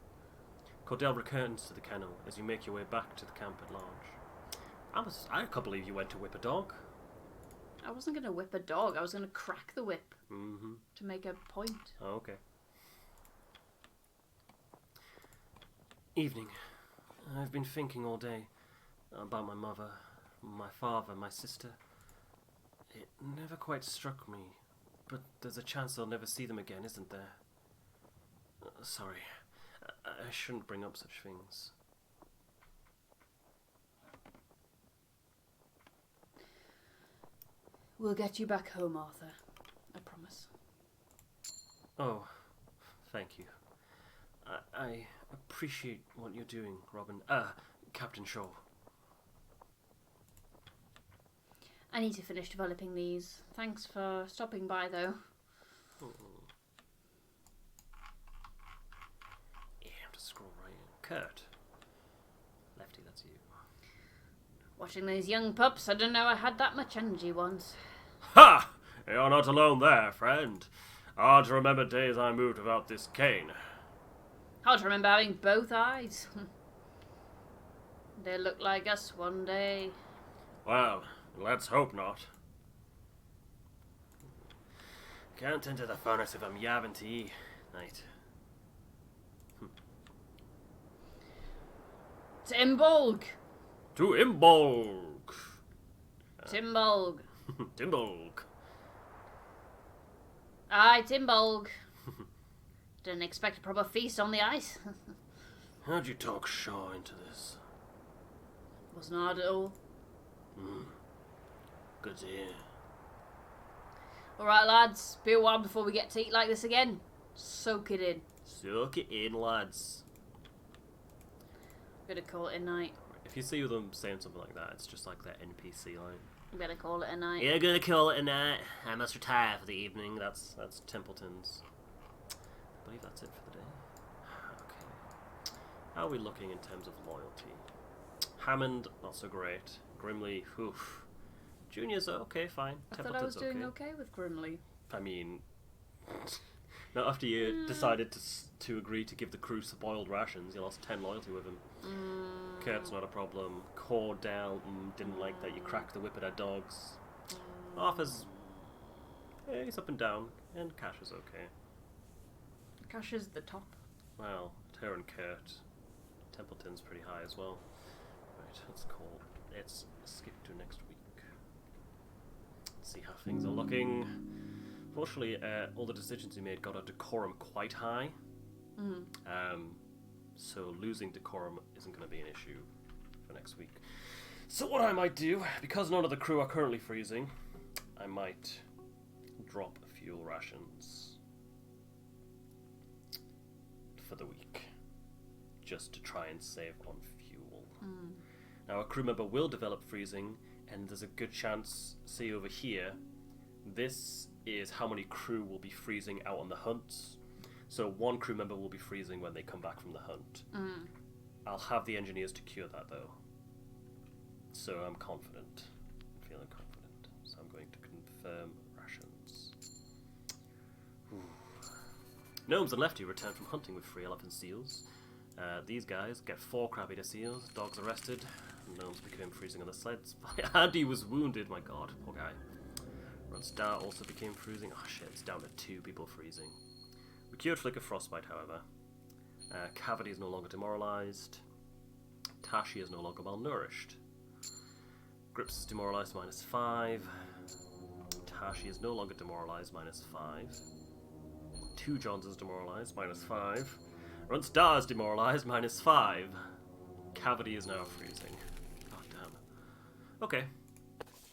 S1: Cordell returns to the kennel as you make your way back to the camp at large. I can't believe you went to whip a dog.
S2: I wasn't going to whip a dog, I was going to crack the whip. To make a point.
S1: Oh, okay. Evening. I've been thinking all day about my mother, my father, my sister. It never quite struck me, but there's a chance I'll never see them again, isn't there? Sorry, I shouldn't bring up such things.
S2: We'll get you back home, Arthur. I promise.
S1: Oh, thank you. I appreciate what you're doing, Robin. Captain Shaw.
S2: I need to finish developing these. Thanks for stopping by, though.
S1: Yeah, I'm just scroll right in. Kurt. Lefty, that's you.
S2: Watching those young pups, I didn't know I had that much energy once.
S1: Ha! You're not alone there, friend. Hard to remember days I moved without this cane.
S2: Hard to remember having both eyes. They look like us one day.
S1: Well, let's hope not. Can't enter the furnace if I'm yabbing to eat. Night.
S2: Timbolg!
S1: To Imbolg!
S2: Timbolg.
S1: Timbolg.
S2: Aye, Timbolg. Didn't expect a proper feast on the ice.
S1: How'd you talk Shaw into this?
S2: Wasn't hard at all.
S1: Good to hear.
S2: Alright, lads. Be a while before we get to eat like this again. Soak it in.
S1: Soak it in, lads.
S2: Gonna call it a night.
S1: If you see them saying something like that, it's just like their NPC line.
S2: I'm gonna call it a night.
S1: You're gonna call it a night. I must retire for the evening. That's Templeton's. I believe that's it for the day. Okay. How are we looking in terms of loyalty? Hammond, not so great. Grimley, oof. Junior's okay, fine.
S2: I thought I was doing okay with Grimley.
S1: I mean, now after you decided to agree to give the crew spoiled rations, you lost 10 loyalty with him. Kurt's not a problem. Cordell didn't like that you cracked the whip at our dogs. Arthur's, he's up and down, and Cash is okay.
S2: Cash is the top.
S1: Well, her and Kurt. Templeton's pretty high as well. Right, let's skip to next week. Let's see how things are looking. Fortunately, all the decisions we made got our decorum quite high. So losing decorum isn't going to be an issue for next week. So what I might do, because none of the crew are currently freezing, I might drop fuel rations. for the week, just to try and save on fuel. Now, a crew member will develop freezing, and there's a good chance, see over here, this is how many crew will be freezing out on the hunts. So one crew member will be freezing when they come back from the hunt. I'll have the engineers to cure that, though. So I'm confident. I'm feeling confident. So I'm going to confirm rations. Ooh. Gnomes and Lefty return from hunting with 3 elephant seals. These guys get 4 crabby seals. Dogs arrested. Gnomes became freezing on the sleds. Andy was wounded. My god, poor guy. Runstar also became freezing. Oh shit, it's down to 2 people freezing. We cured Flick of Frostbite, however. Cavity is no longer demoralized. Tashi is no longer malnourished. Grips is demoralized, -5. Tashi is no longer demoralized, -5. 2 Johns is demoralized, -5. Runstar is demoralized, -5. Cavity is now freezing. Oh, damn. Okay.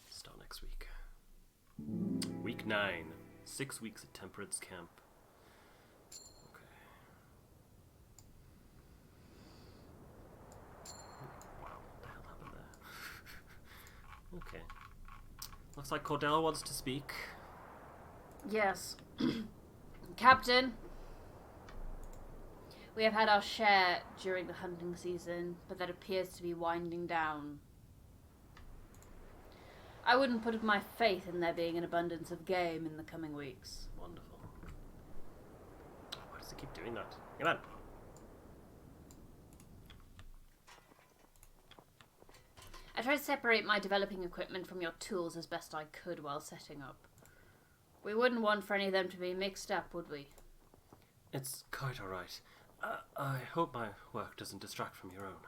S1: Start next week. Week 9. 6 weeks at Temperance Camp. Okay. Wow, what the hell happened there? Okay. Looks like Cordell wants to speak.
S2: Yes. Captain, we have had our share during the hunting season, but that appears to be winding down. I wouldn't put my faith in there being an abundance of game in the coming weeks.
S1: Wonderful. Why does it keep doing that? Come on.
S2: I tried to separate my developing equipment from your tools as best I could while setting up. We wouldn't want for any of them to be mixed up, would we?
S1: It's quite alright. I hope my work doesn't distract from your own.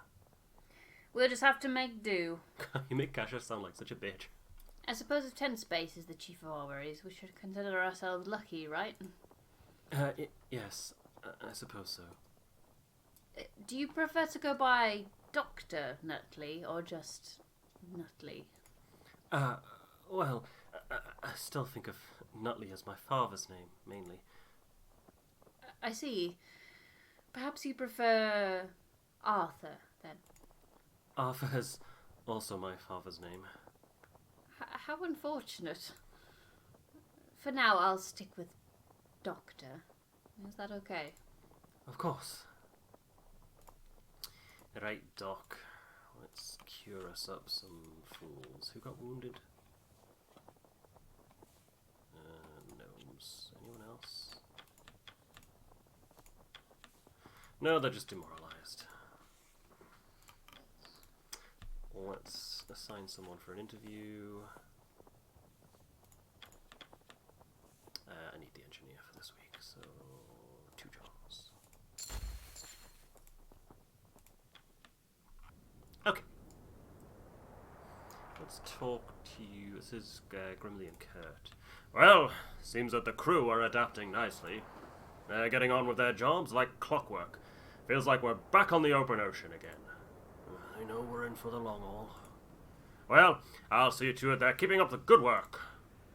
S2: We'll just have to make do.
S1: You make Kasha sound like such a bitch.
S2: I suppose if tent space is the chief of our worries, we should consider ourselves lucky, right?
S1: Yes, I suppose so.
S2: Do you prefer to go by Dr. Nutley or just Nutley?
S1: Well, I still think of Nutley as my father's name, mainly.
S2: I see. Perhaps you prefer Arthur, then?
S1: Arthur is also my father's name.
S2: How unfortunate. For now, I'll stick with Doctor. Is that okay?
S1: Of course. Right, Doc. Let's cure us up some fools. Who got wounded? Gnomes. Anyone else? No, they're just demoralized. Let's assign someone for an interview. I need the engineer for this week, so 2 jobs. Okay. Let's talk to you. This is Grimley and Kurt. Well, seems that the crew are adapting nicely. They're getting on with their jobs like clockwork. Feels like we're back on the open ocean again. I know we're in for the long haul. Well, I'll see to it they're keeping up the good work.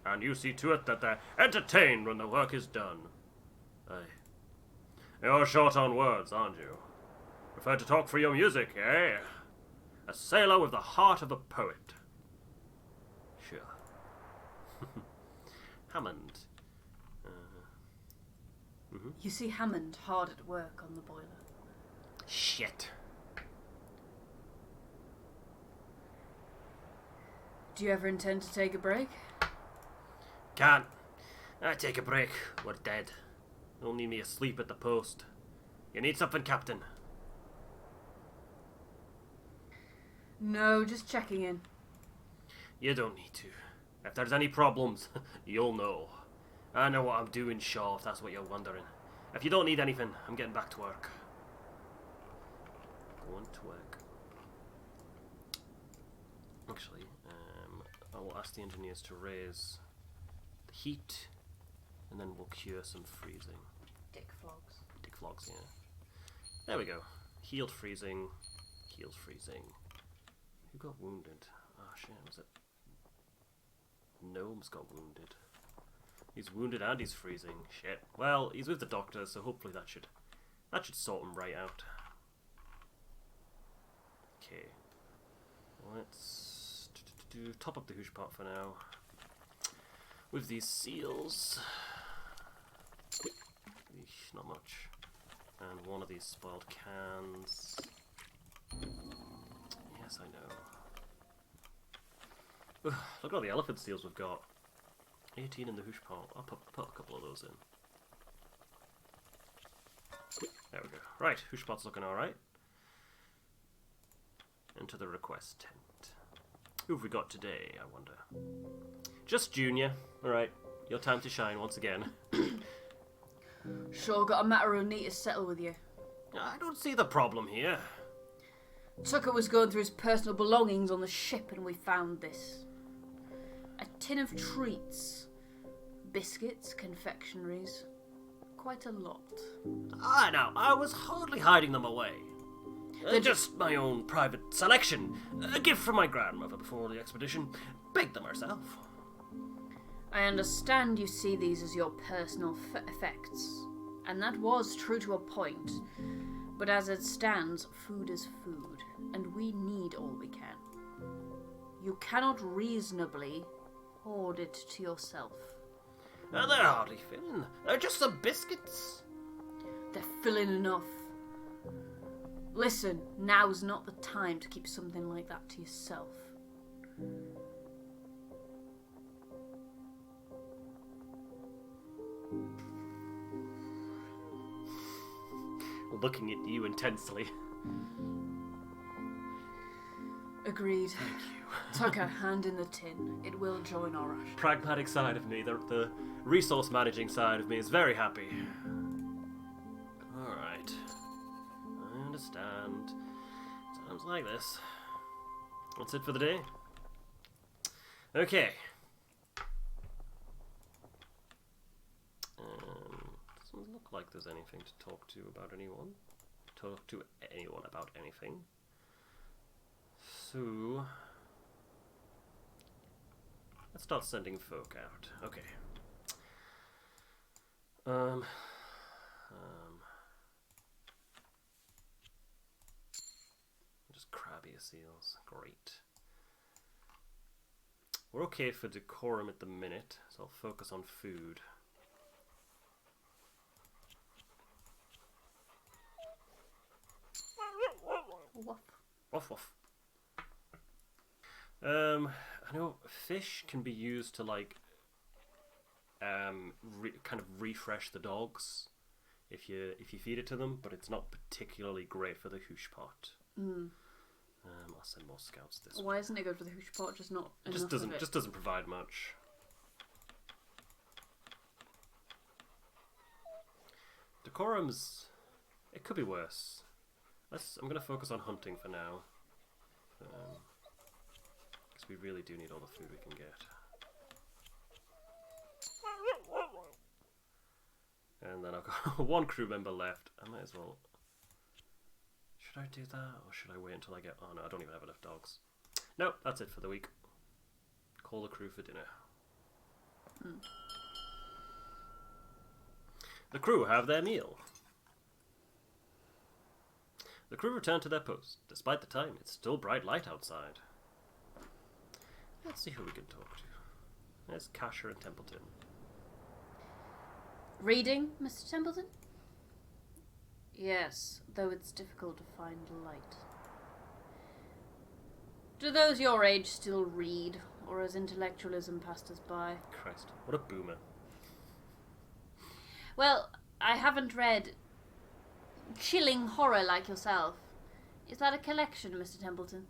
S1: And you see to it that they're entertained when the work is done. Aye. You're short on words, aren't you? Prefer to talk for your music, eh? A sailor with the heart of a poet. Sure. Hammond.
S2: You see Hammond hard at work on the boiler.
S1: Shit.
S2: Do you ever intend to take a break?
S1: Can't. I take a break. We're dead. You'll need me asleep at the post. You need something, Captain?
S2: No, just checking in.
S1: You don't need to. If there's any problems, you'll know. I know what I'm doing, Shaw, if that's what you're wondering. If you don't need anything, I'm getting back to work. Going to work. Actually, I will ask the engineers to raise the heat, and then we'll cure some freezing.
S2: Dick flogs.
S1: Dick flogs, yeah. There we go. Healed freezing. Healed freezing. Who got wounded? Oh shit, was it? Gnomes got wounded. He's wounded and he's freezing. Shit. Well, he's with the doctor, so hopefully that should That should sort them right out. Okay. Let's top up the hoosh pot for now. With these seals. Eesh, not much. And one of these spoiled cans. Yes, I know. Ugh, look at all the elephant seals we've got. 18 in the hoosh pot. I'll put a couple of those in. There we go. Right, hoosh pot's looking alright. Into the request tent. Who have we got today, I wonder? Just Junior. Alright, your time to shine once again.
S2: Sure, got a matter of need to settle with you.
S1: I don't see the problem here.
S2: Tucker was going through his personal belongings on the ship and we found this. A tin of treats. Biscuits, confectionaries. Quite a lot.
S1: Ah, now, I was hardly hiding them away. They're just my own private selection. A gift from my grandmother before the expedition. Baked them herself.
S2: I understand you see these as your personal effects. And that was true to a point. But as it stands, food is food. And we need all we can. You cannot reasonably hoard it to yourself.
S1: They're hardly filling. They're just some biscuits.
S2: They're filling enough. Listen, now's not the time to keep something like that to yourself.
S1: Looking at you intensely.
S2: Agreed.
S1: Thank you.
S2: Tucker, hand in the tin. It will join our rush.
S1: Pragmatic side of me, the resource managing side of me is very happy. Alright. I understand. Sounds like this. That's it for the day? Okay. Doesn't look like there's anything to talk to about anyone. Talk to anyone about anything. So... let's start sending folk out. Okay. Just crabbier seals. Great. We're okay for decorum at the minute, so I'll focus on food.
S2: Woof.
S1: Woof woof. I know fish can be used to like kind of refresh the dogs if you feed it to them, but it's not particularly great for the hoosh pot. I'll send more scouts this way.
S2: Why isn't it good for the hoosh pot? Just not enough of it?
S1: Just doesn't provide much. Decorum's it could be worse. I'm gonna focus on hunting for now. Because we really do need all the food we can get. And then I've got one crew member left. I might as well... should I do that? Or should I wait until I get... oh no, I don't even have enough dogs. Nope, that's it for the week. Call the crew for dinner. The crew have their meal. The crew return to their post. Despite the time, it's still bright light outside. Let's see who we can talk to. There's Kasher and Templeton.
S2: Reading, Mr. Templeton? Yes, though it's difficult to find light. Do those your age still read, or has intellectualism passed us by?
S1: Christ, what a boomer.
S2: Well, I haven't read chilling horror like yourself. Is that a collection, Mr. Templeton?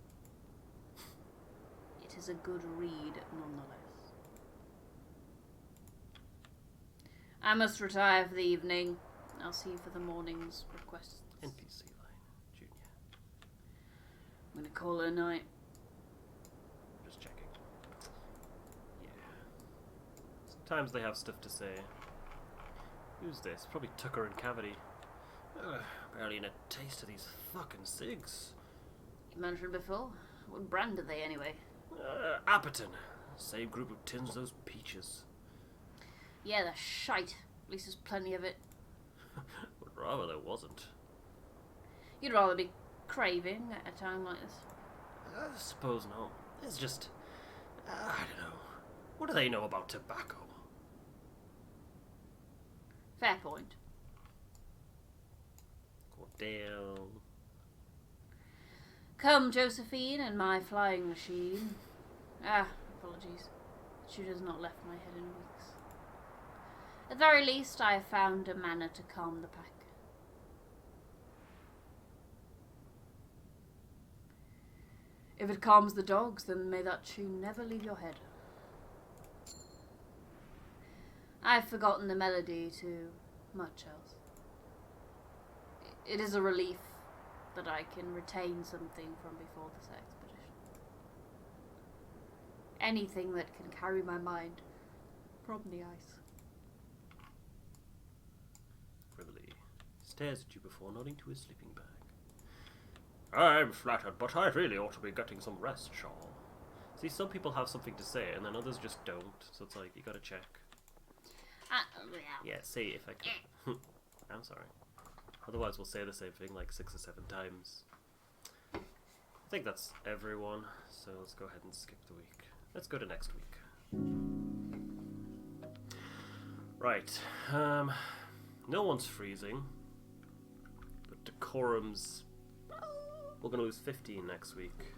S2: It is a good read, nonetheless. I must retire for the evening. I'll see you for the morning's requests.
S1: NPC line, Junior.
S2: I'm going to call it a night.
S1: Just checking. Yeah. Sometimes they have stuff to say. Who's this? Probably Tucker and Cavity. Barely in a taste of these fucking cigs.
S2: You mentioned before. What brand are they anyway?
S1: Apperton. Same group of tins those peaches.
S2: Yeah, they're shite. At least there's plenty of it.
S1: Would rather there wasn't.
S2: You'd rather be craving at a time like this?
S1: I suppose not. It's just... I don't know. What do they know about tobacco?
S2: Fair point.
S1: Go down.
S2: Come, Josephine, and my flying machine. Apologies. Shoot has not left my head in weeks. At the very least, I have found a manner to calm the pack. If it calms the dogs, then may that tune never leave your head. I've forgotten the melody to much else. It is a relief that I can retain something from before this expedition. Anything that can carry my mind from the ice.
S1: Grimley stares at you before nodding to his sleeping bag. I'm flattered, but I really ought to be getting some rest, Shaw. See, some people have something to say, and then others just don't, so it's like, you gotta check. Yeah, say if I can. I'm sorry. Otherwise we'll say the same thing like 6 or 7 times. I think that's everyone, so let's go ahead and skip the week. Let's go to next week. Right, no one's freezing, but decorum's... We're going to lose 15 next week.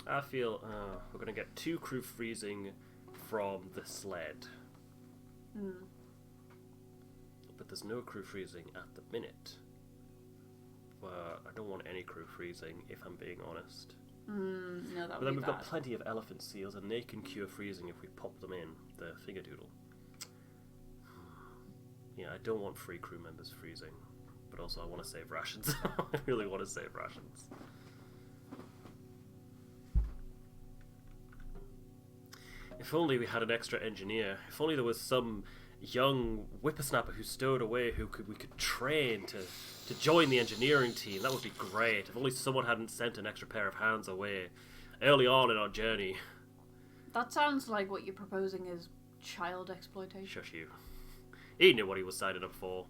S1: I feel we're going to get 2 crew freezing from the sled. But there's no crew freezing at the minute. I don't want any crew freezing, if I'm being honest.
S2: No, that would be bad.
S1: But then we've got plenty of elephant seals, and they can cure freezing if we pop them in, the fingerdoodle. Yeah, I don't want 3 crew members freezing. But also I want to save rations. I really want to save rations. If only we had an extra engineer. If only there was some young whippersnapper who stowed away who we could train to join the engineering team. That would be great. If only someone hadn't sent an extra pair of hands away early on in our journey.
S2: That sounds like what you're proposing is child exploitation.
S1: Shush you. He knew what he was signing up for.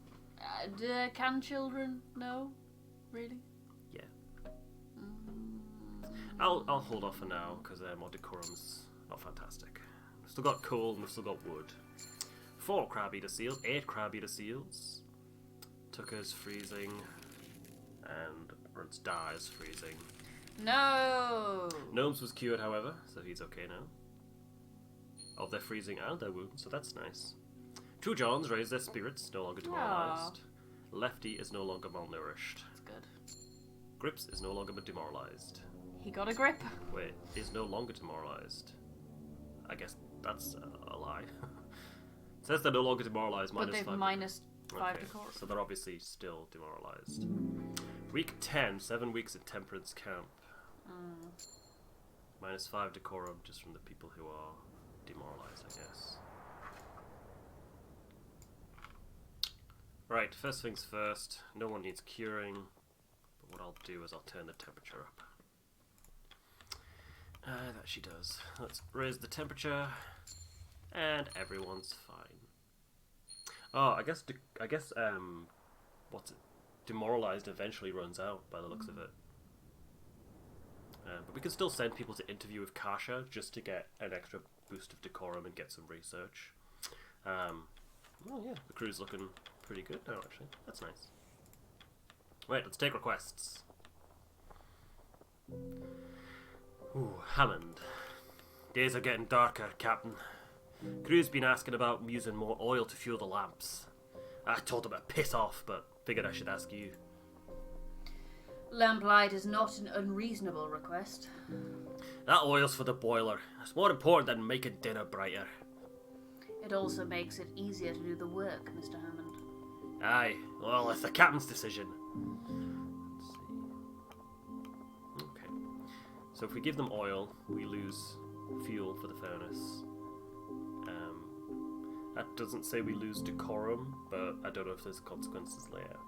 S2: Can children know? Really?
S1: Yeah. I'll hold off for now, because more decorum's not fantastic. We've still got coal and we've still got wood. 4 crab-eater seals, 8 crab-eater seals. Tucker's freezing, and Runt's dies freezing.
S2: No!
S1: Gnomes was cured, however, so he's okay now. Of their freezing and their wounds, so that's nice. 2 Johns raise their spirits, no longer demoralized. Lefty is no longer malnourished.
S2: That's good.
S1: Grips is no longer demoralized.
S2: He got a grip.
S1: Wait, is no longer demoralized. I guess that's a lie. It says they're no longer demoralized,
S2: But they've minus 5 decorum.
S1: So they're obviously still demoralized. Week 10, 7 weeks at Temperance camp. Minus 5 decorum just from the people who are demoralized, I guess. Right, first things first, no one needs curing, but what I'll do is I'll turn the temperature up. That she does. Let's raise the temperature, and everyone's fine. Oh, I guess what's it? Demoralized eventually runs out by the looks of it. But we can still send people to interview with Kasha just to get an extra boost of decorum and get some research. Well, yeah, the crew's looking pretty good now, actually. That's nice. Right, let's take requests. Ooh, Hammond. Days are getting darker, Captain. Crew's been asking about using more oil to fuel the lamps. I told them to piss off, but figured I should ask you.
S2: Lamplight is not an unreasonable request.
S1: That oil's for the boiler. It's more important than making dinner brighter.
S2: It also makes it easier to do the work, Mr. Hammond.
S1: Aye, well, it's the captain's decision. Let's see. Okay. So if we give them oil, we lose fuel for the furnace. That doesn't say we lose decorum, but I don't know if there's consequences later.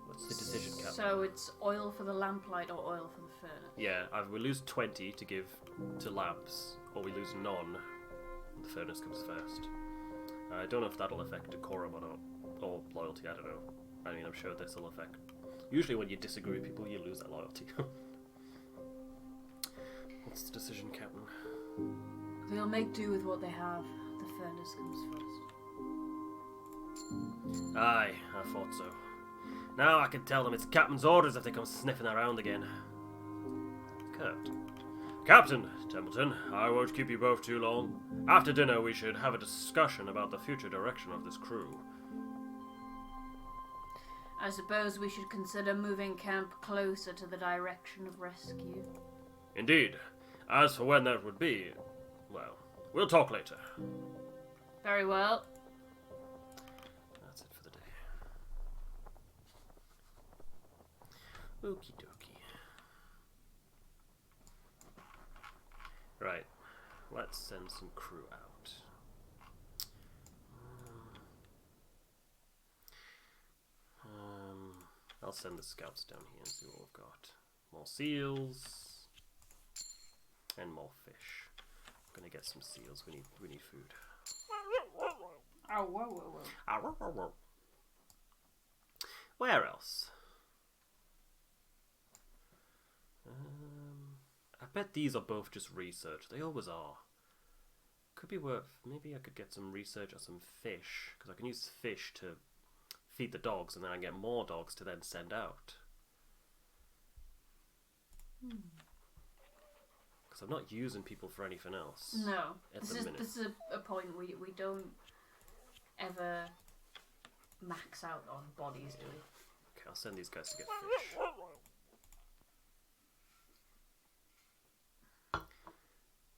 S1: What's the decision, Captain?
S2: So it's oil for the lamplight or oil for the furnace?
S1: Yeah, either we lose 20 to give to lamps, or we lose none. The furnace comes first. I don't know if that'll affect decorum or not. Or loyalty, I don't know. I mean, I'm sure this will affect. Usually when you disagree with people, you lose that loyalty. What's the decision, Captain?
S2: They'll make do with what they have. The furnace comes first.
S1: Aye, I thought so. Now I can tell them it's Captain's orders if they come sniffing around again. Kurt. Captain Templeton, I won't keep you both too long. After dinner we should have a discussion about the future direction of this crew.
S2: I suppose we should consider moving camp closer to the direction of rescue.
S1: Indeed. As for when that would be, well, we'll talk later.
S2: Very well.
S1: That's it for the day. Okie dokie. Right, let's send some crew out. I'll send the scouts down here and see what we've got. More seals and more fish. I'm gonna get some seals. We need food.
S2: Oh, whoa, whoa, whoa.
S1: Where else? I bet these are both just research. They always are. Could be worth. Maybe I could get some research or some fish, because I can use fish to feed the dogs, and then I get more dogs to then send out. Because I'm not using people for anything else.
S2: No,
S1: at
S2: this
S1: the
S2: is
S1: minute.
S2: this is a point we don't ever max out on bodies, do we?
S1: Okay, I'll send these guys to get fish.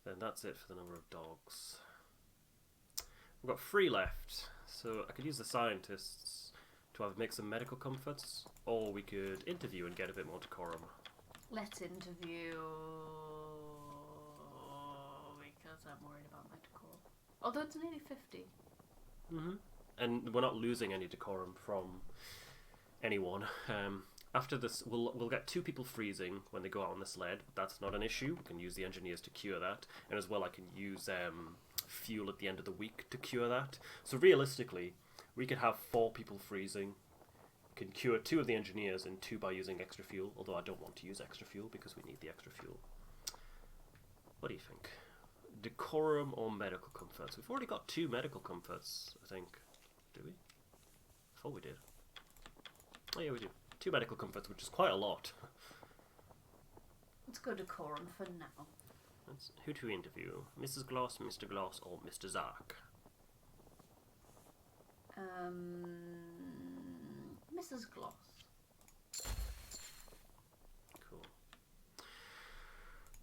S1: Then that's it for the number of dogs. We've got 3 left, so I could use the scientists to either make some medical comforts, or we could interview and get a bit more decorum.
S2: Let's interview, because I'm worried about my decorum. Although it's nearly 50.
S1: And we're not losing any decorum from anyone. After this, we'll get 2 people freezing when they go out on the sled. That's not an issue. We can use the engineers to cure that, and as well I can use fuel at the end of the week to cure that. So realistically, we could have 4 people freezing. Can cure 2 of the engineers and 2 by using extra fuel. Although I don't want to use extra fuel because we need the extra fuel. What do you think? Decorum or medical comforts? We've already got 2 medical comforts, I think. Do we? I thought we did. Oh yeah, we do. 2 medical comforts, which is quite a lot.
S2: Let's go decorum for now.
S1: Who to interview? Mrs. Gloss, Mr. Gloss, or Mr. Zark?
S2: Mrs. Gloss.
S1: Cool.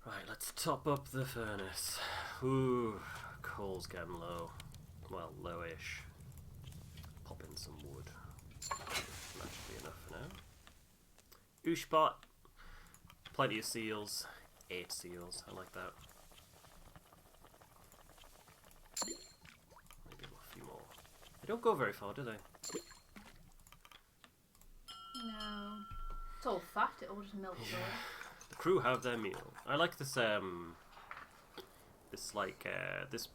S1: Right, let's top up the furnace. Ooh, coal's getting low. Well, lowish. Pop in some wood. That should be enough for now. Ooshbot. Plenty of seals. 8 seals. I like that. Maybe a few more. They don't go very far, do they?
S2: No. It's all fat, it all just melts away.
S1: The crew have their meal. I like this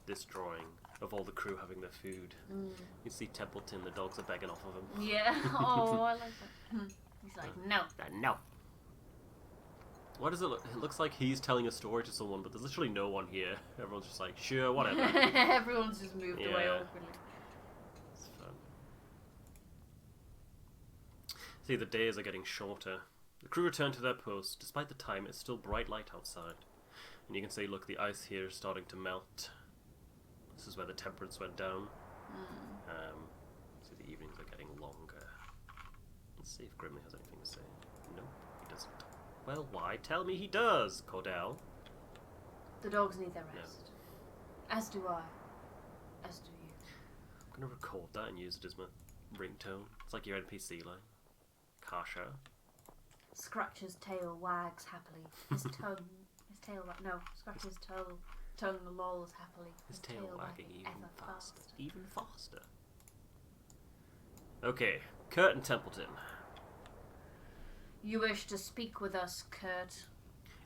S1: this drawing of all the crew having their food. You see Templeton, the dogs are begging off of him.
S2: Yeah. Oh, I like that. He's like, no.
S1: No. What does it look? It looks like he's telling a story to someone, but there's literally no one here. Everyone's just like, sure, whatever.
S2: Everyone's just moved away awkwardly.
S1: It's fun. See, the days are getting shorter. The crew return to their post. Despite the time, it's still bright light outside. And you can see, look, the ice here is starting to melt. This is where the Temperance went down. So the evenings are getting longer. Let's see if Grimley has anything to say. Nope, he doesn't. Well, why? Tell me he does, Cordell.
S2: The dogs need their rest. No. As do I. As do you.
S1: I'm going to record that and use it as my ringtone. It's like your NPC line. Kasha.
S2: Scratch's tail wags happily. His tail Scratch's tongue lolls happily.
S1: His tail wagging even faster. Okay, Kurt and Templeton.
S2: You wish to speak with us, Kurt?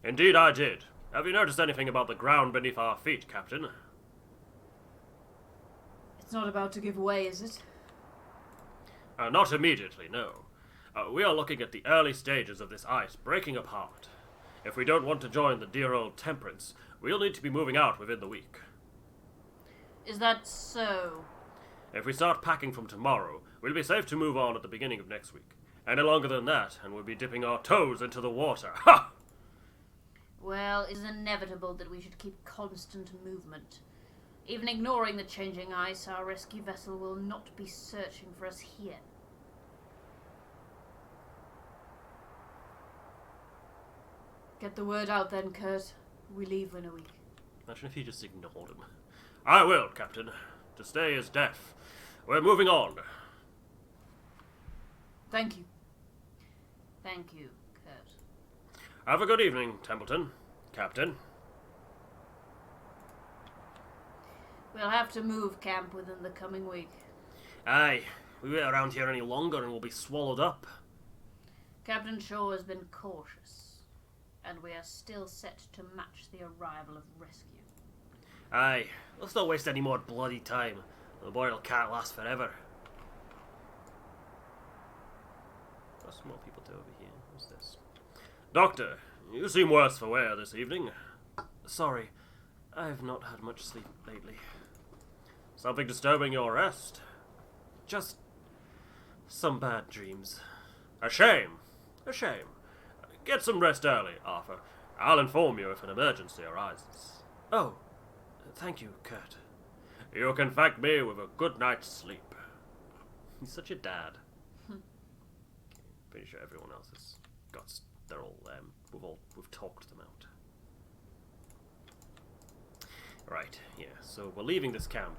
S1: Indeed I did. Have you noticed anything about the ground beneath our feet, Captain?
S2: It's not about to give way, is it?
S1: Not immediately, no. We are looking at the early stages of this ice breaking apart. If we don't want to join the dear old Temperance, we'll need to be moving out within the week.
S2: Is that so?
S1: If we start packing from tomorrow, we'll be safe to move on at the beginning of next week. Any longer than that, and we'll be dipping our toes into the water. Ha!
S2: Well, it is inevitable that we should keep constant movement. Even ignoring the changing ice, our rescue vessel will not be searching for us here. Get the word out then, Kurt. We leave in a week.
S1: Imagine if you just ignored him. I will, Captain. To stay is death. We're moving on.
S2: Thank you. Thank you, Kurt.
S1: Have a good evening, Templeton. Captain.
S2: We'll have to move camp within the coming week.
S1: Aye. We wait around here any longer and we'll be swallowed up.
S2: Captain Shaw has been cautious, and we are still set to match the arrival of rescue.
S1: Aye. Let's not waste any more bloody time. The boil can't last forever. What's more people do over here? What's this? Doctor, you seem worse for wear this evening. Sorry, I've not had much sleep lately. Something disturbing your rest? Just some bad dreams. A shame. A shame. Get some rest early, Arthur. I'll inform you if an emergency arises. Oh, thank you, Kurt. You can thank me with a good night's sleep. He's such a dad. Pretty sure everyone else has got. They're all. We've talked them out. Right. Yeah. So we're leaving this camp.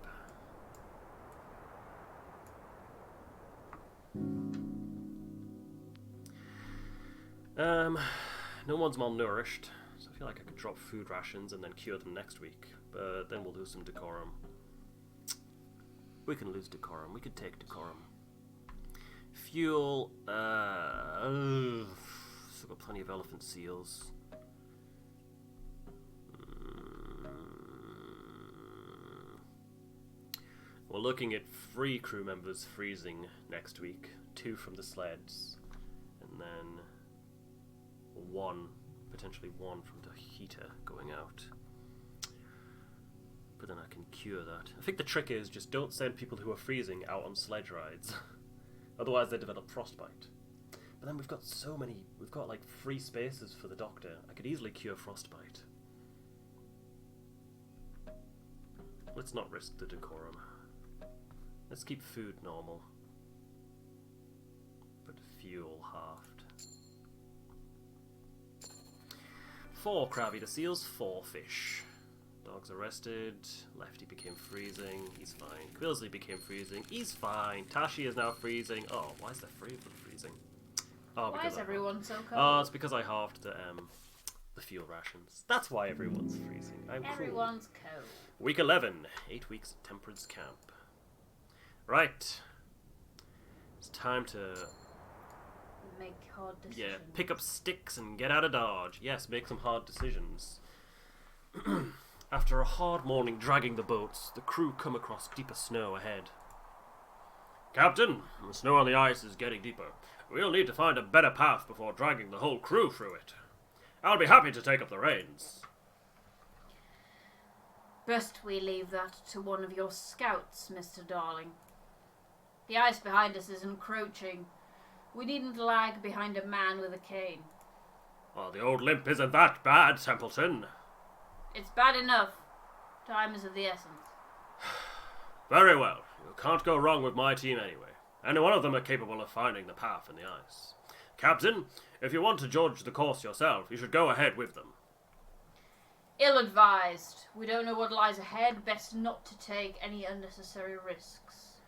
S1: No one's malnourished, so I feel like I could drop food rations and then cure them next week. But then we'll lose some decorum. We can lose decorum. We could take decorum. Fuel. Still got plenty of elephant seals. We're looking at 3 crew members freezing next week. 2 from the sleds, and then potentially one from the heater going out. But then I can cure that. I think the trick is just don't send people who are freezing out on sledge rides. Otherwise they develop frostbite. But then we've got like 3 spaces for the doctor. I could easily cure frostbite. Let's not risk the decorum. Let's keep food normal. But fuel halved. 4 crab-eater seals, 4 fish. Dogs arrested. Lefty became freezing. He's fine. Quilsley became freezing. He's fine. Tashi is now freezing. Oh, why is there 3 of them freezing? Oh,
S2: why is everyone so cold?
S1: Oh, it's because I halved the fuel rations. That's why everyone's freezing.
S2: Everyone's cold.
S1: Week 11. 8 weeks at Temperance camp. Right. It's time to
S2: make hard decisions.
S1: Yeah, pick up sticks and get out of Dodge. Yes, make some hard decisions. After a hard morning dragging the boats, the crew come across deeper snow ahead. Captain, the snow on the ice is getting deeper. We'll need to find a better path before dragging the whole crew through it. I'll be happy to take up the reins.
S2: Best we leave that to one of your scouts, Mr. Darling. The ice behind us is encroaching. We needn't lag behind a man with a cane.
S1: Oh, the old limp isn't that bad, Templeton.
S2: It's bad enough. Time is of the essence.
S1: Very well. You can't go wrong with my team anyway. Any one of them are capable of finding the path in the ice. Captain, if you want to judge the course yourself, you should go ahead with them.
S2: Ill-advised. We don't know what lies ahead. Best not to take any unnecessary risks.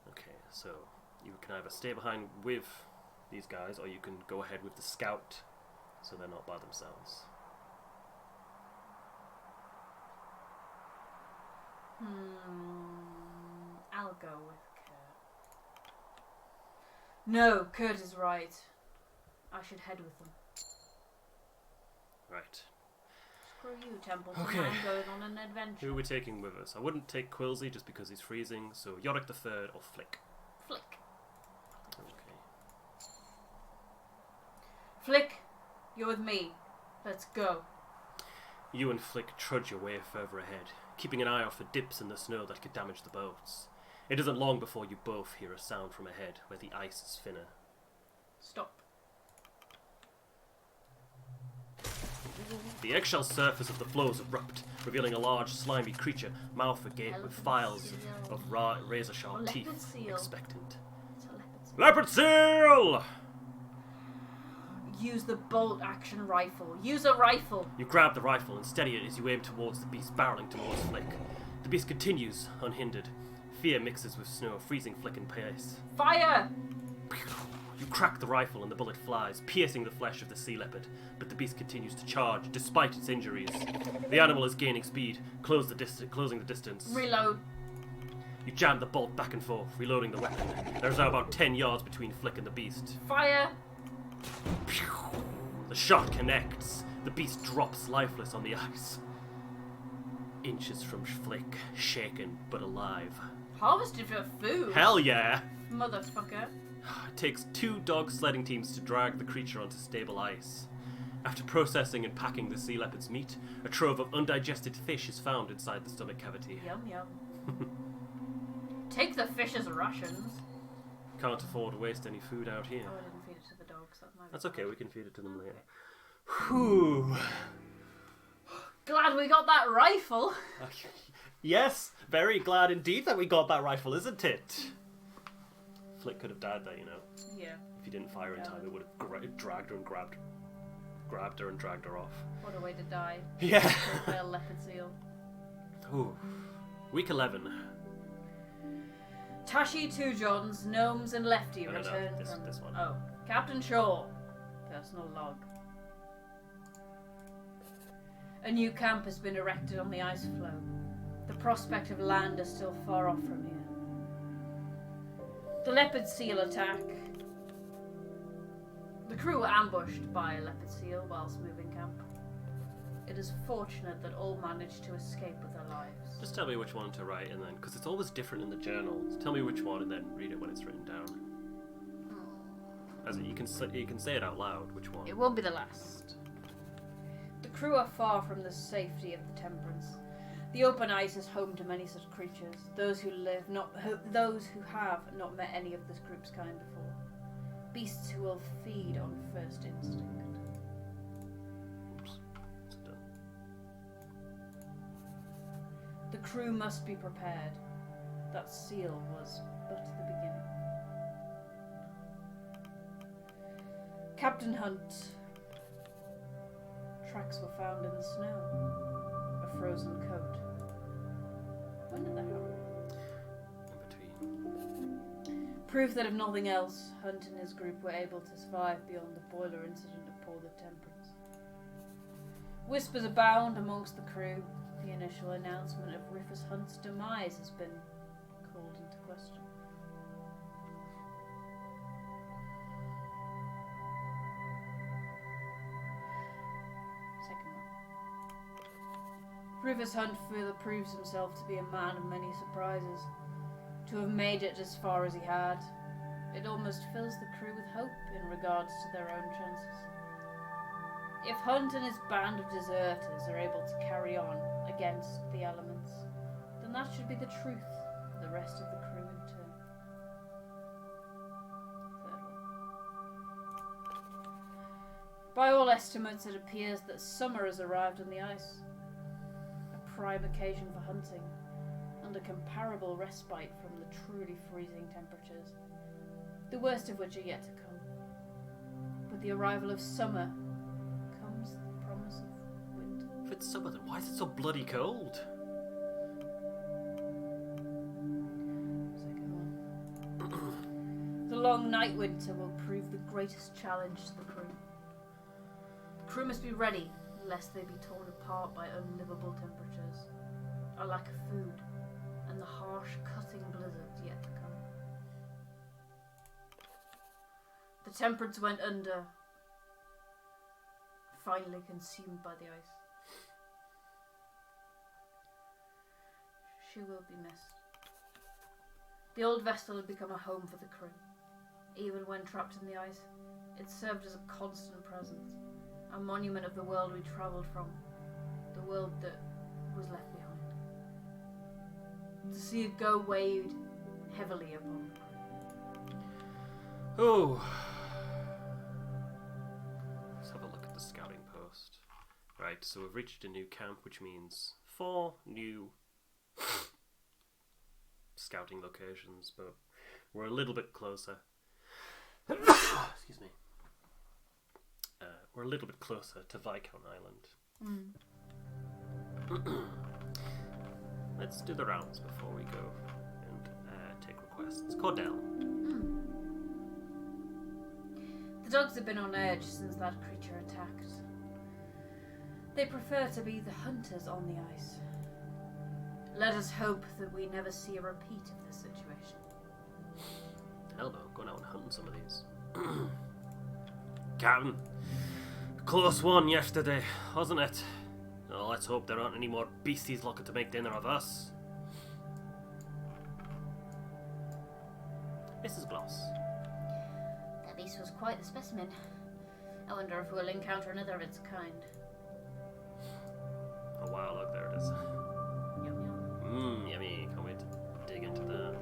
S1: Okay, so you can either stay behind with these guys, or you can go ahead with the scout, so they're not by themselves.
S2: I'll go with Kurt. No, Kurt is right. I should head with them.
S1: Right.
S2: Screw you, Templeton.
S1: Okay.
S2: I'm going on an adventure.
S1: Who are we taking with us? I wouldn't take Quilsey just because he's freezing, so Yorick the Third or Flick.
S2: Flick. Flick, you're with me. Let's go.
S1: You and Flick trudge your way further ahead, keeping an eye out for dips in the snow that could damage the boats. It isn't long before you both hear a sound from ahead, where the ice is thinner.
S2: Stop.
S1: The eggshell surface of the floes erupt, revealing a large, slimy creature, mouth agape with files of razor-sharp teeth, expectant. Leopard seal!
S2: Use the bolt action rifle. Use a rifle.
S1: You grab the rifle and steady it as you aim towards the beast, barreling towards Flick. The beast continues, unhindered. Fear mixes with snow, freezing Flick in place.
S2: Fire!
S1: You crack the rifle and the bullet flies, piercing the flesh of the sea leopard, but the beast continues to charge, despite its injuries. The animal is gaining speed, closing the distance.
S2: Reload.
S1: You jam the bolt back and forth, reloading the weapon. There's now about 10 yards between Flick and the beast.
S2: Fire!
S1: The shot connects. The beast drops lifeless on the ice. Inches from Flick, shaken but alive.
S2: Harvested for food?
S1: Hell yeah!
S2: Motherfucker.
S1: It takes 2 dog sledding teams to drag the creature onto stable ice. After processing and packing the sea leopard's meat, a trove of undigested fish is found inside the stomach cavity.
S2: Yum yum. Take the fish as rations.
S1: Can't afford to waste any food out here.
S2: Oh, I didn't feed it to the dogs.
S1: That's okay, we can feed it to them later. Whew.
S2: Glad we got that rifle.
S1: Yes, very glad indeed that we got that rifle, isn't it? Flick could have died there, you know.
S2: Yeah.
S1: If you didn't fire in time, it would have dragged her and grabbed her and dragged her off.
S2: What a way to die.
S1: Yeah.
S2: Killed by a leopard seal.
S1: Ooh. Week 11.
S2: Tashi, 2 Johns, Gnomes, and Lefty
S1: No,
S2: return
S1: from... this one.
S2: Oh. Captain Shaw. Personal log. A new camp has been erected on the ice floe. The prospect of land is still far off from here. The leopard seal attack. The crew were ambushed by a leopard seal whilst moving camp. It is fortunate that all managed to escape with their lives.
S1: Just tell me which one to write, and then, because it's always different in the journal. Just tell me which one, and then read it when it's written down. As in, you can say it out loud. Which one?
S2: It won't be the last. The crew are far from the safety of the Temperance. The open ice is home to many such creatures. Those who have not met any of this group's kind before. Beasts who will feed on first instinct.
S1: Oops. It's done.
S2: The crew must be prepared. That seal was but the beginning. Captain Hunt. Tracks were found in the snow. A frozen coat. When did that happen?
S1: In between.
S2: Proof that if nothing else, Hunt and his group were able to survive beyond the boiler incident aboard the Temperance. Whispers abound amongst the crew. The initial announcement of Rufus Hunt's demise has been called into question. Second one. Rufus Hunt further proves himself to be a man of many surprises. To have made it as far as he had, it almost fills the crew with hope in regards to their own chances. If Hunt and his band of deserters are able to carry on against the elements, then that should be the truth for the rest of the crew in turn. Third one. By all estimates, it appears that summer has arrived on the ice. A prime occasion for hunting, and a comparable respite from the truly freezing temperatures, the worst of which are yet to come. With the arrival of summer comes the promise of winter.
S1: If it's summer, then why is it so bloody cold?
S2: Second one. The long night winter will prove the greatest challenge to the crew. The crew must be ready, lest they be torn apart by unlivable temperatures, a lack of food, and the harsh, cutting blizzards yet to come. The Temperance went under, finally consumed by the ice. She will be missed. The old vessel had become a home for the crew. Even when trapped in the ice, it served as a constant presence, a monument of the world we travelled from, the world that was left behind. To see it go weighed heavily upon the crew.
S1: Oh. Let's have a look at the scouting post. Right, so we've reached a new camp, which means 4 new scouting locations, but we're a little bit closer. Excuse me. We're a little bit closer to Viscount Island. Let's do the rounds before we go and take requests. Cordell.
S2: The dogs have been on edge since that creature attacked. They prefer to be the hunters on the ice. Let us hope that we never see a repeat of this situation.
S1: Hell no, going out and hunting some of these. Captain, close one yesterday, wasn't it? Oh, let's hope there aren't any more beasties looking to make dinner of us. Mrs. Gloss.
S2: That beast was quite the specimen. I wonder if we'll encounter another of its kind.
S1: Oh wow, look, there it is.
S2: Yum yum.
S1: Yummy. Can't wait to dig into that.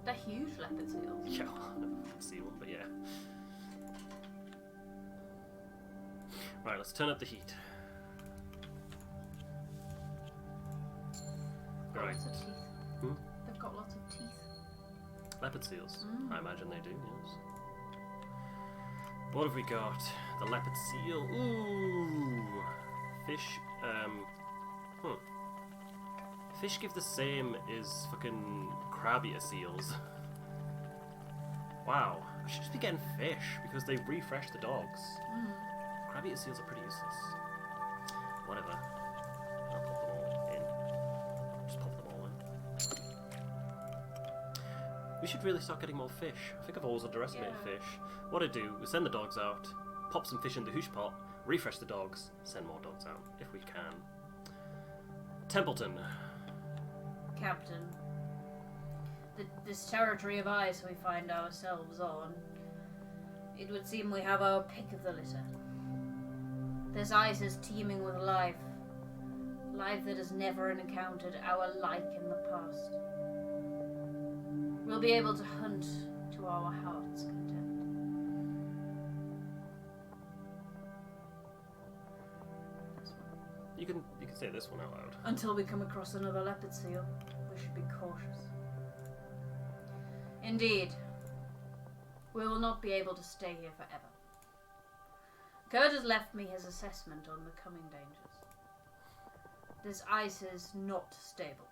S2: They're huge leopard seals.
S1: Yeah, I've never seen one, but yeah. Right, let's turn up the heat. Right.
S2: Lots of teeth. They've got lots of teeth.
S1: Leopard seals. I imagine they do, yes. What have we got? The leopard seal. Ooh. Fish. Fish give the same as fucking crab-eater seals. Wow. I should just be getting fish because they refresh the dogs. Crab-eater seals are pretty useless. Whatever. I'll pop them all in. Just pop them all in. We should really start getting more fish. I think I've always underestimated fish. What I do is send the dogs out, pop some fish in the hoosh pot, refresh the dogs, send more dogs out, if we can. Templeton.
S2: Captain, this territory of ice we find ourselves on, it would seem we have our pick of the litter. This ice is teeming with life. Life that has never encountered our like in the past. We'll be able to hunt to our heart's content.
S1: You can say this one out loud.
S2: Until we come across another leopard seal, we should be cautious. Indeed, we will not be able to stay here forever. Kurt has left me his assessment on the coming dangers. This ice is not stable.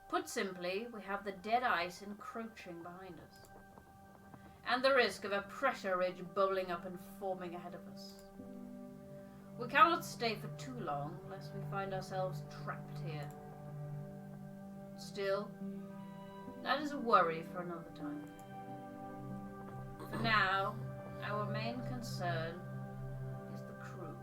S2: Put simply, we have the dead ice encroaching behind us, and the risk of a pressure ridge bubbling up and forming ahead of us. We cannot stay for too long, lest we find ourselves trapped here. Still, that is a worry for another time. For now, our main concern is the crew.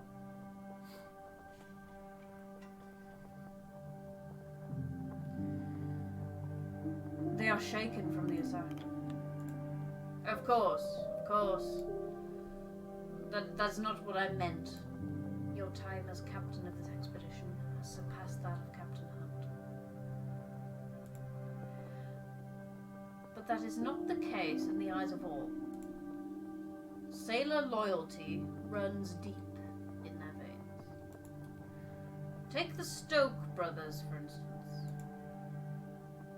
S2: They are shaken from the attack. Of course. That's not what I meant. Your time as captain of this expedition has surpassed that of Captain Hunt. But that is not the case in the eyes of all. Sailor loyalty runs deep in their veins. Take the Stoke brothers, for instance.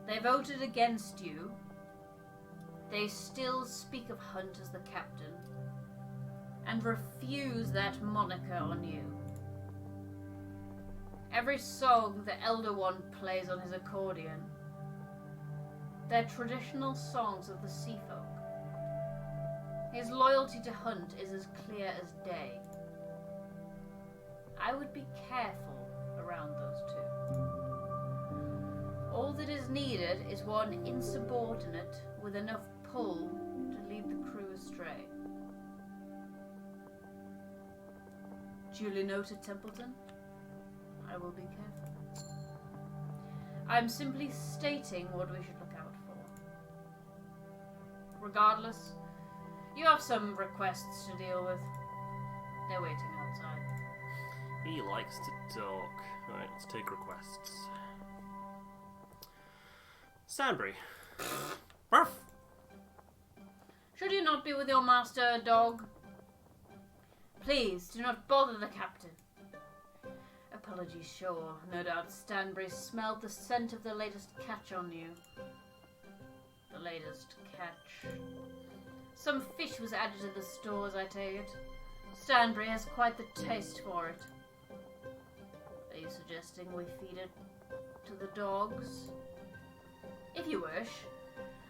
S2: They voted against you. They still speak of Hunt as the captain, and refuse that moniker on you. Every song the Elder One plays on his accordion, they're traditional songs of the sea folk. His loyalty to Hunt is as clear as day. I would be careful around those two. All that is needed is one insubordinate with enough pull to lead the crew astray. Duly noted, Templeton. I will be careful. I'm simply stating what we should look out for. regardless. You have some requests to deal with. They're waiting outside.
S1: He likes to talk. Alright, let's take requests. Sandbury. Ruff!
S2: Should you not be with your master, dog? Please, do not bother the captain. Apologies, sure. No doubt Stanbury smelled the scent of the latest catch on you. The latest catch. Some fish was added to the stores, I take it. Stanbury has quite the taste for it. Are you suggesting we feed it to the dogs? If you wish.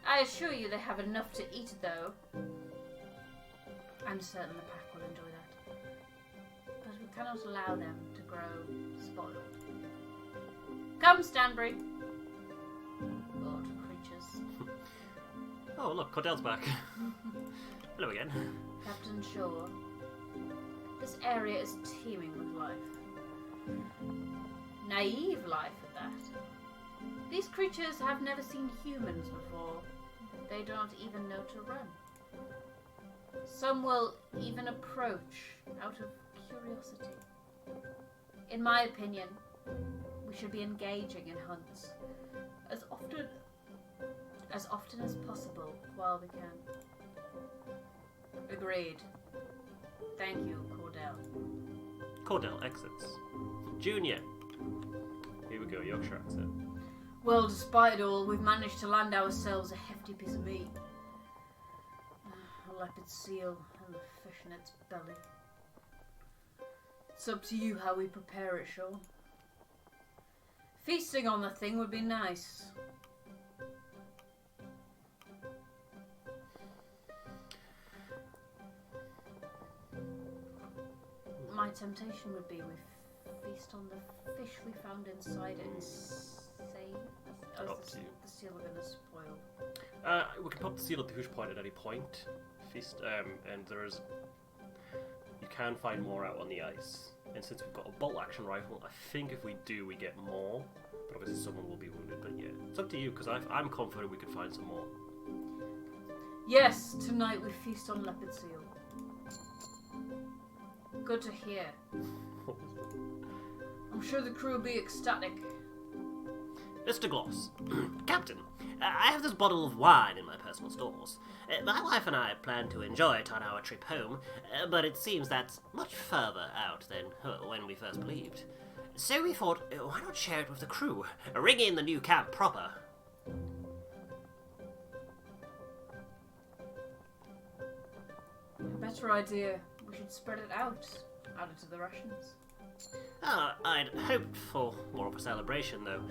S2: I assure you they have enough to eat, though. I'm certain the pack will enjoy that. But we cannot allow them to grow spoiled. Come, Stanbury. Odd creatures.
S1: Oh, look, Cordell's back. Hello again.
S2: Captain Shaw. This area is teeming with life. Naive life at that. These creatures have never seen humans before. They do not even know to run. Some will even approach out of curiosity. In my opinion, we should be engaging in hunts as often as possible while we can. Agreed. Thank you, Cordell.
S1: Cordell exits. Junior. Here we go, Yorkshire accent.
S2: Well, despite it all, we've managed to land ourselves a hefty piece of meat. A leopard seal and the fish in its belly. It's up to you how we prepare it, Shaw. Feasting on the thing would be nice. My temptation would be we feast on the fish we found inside it and say...
S1: Up to you.
S2: The seal we're going to spoil.
S1: We can pop the seal at the hoosh point at any point. Feast, and there is... You can find more out on the ice. And since we've got a bolt action rifle, I think if we do, we get more. But obviously someone will be wounded, but yeah. It's up to you, because I'm confident we could find some more.
S2: Yes, tonight we feast on leopard seal. Good to hear. I'm sure the crew will be ecstatic.
S1: Mr. Gloss. Captain, I have this bottle of wine in my personal stores. My wife and I plan to enjoy it on our trip home, but it seems that's much further out than when we first believed. So we thought, why not share it with the crew? Ring in the new camp proper.
S2: A better idea. We should spread it out. Add it to the rations.
S1: I'd hoped for more of a celebration, though.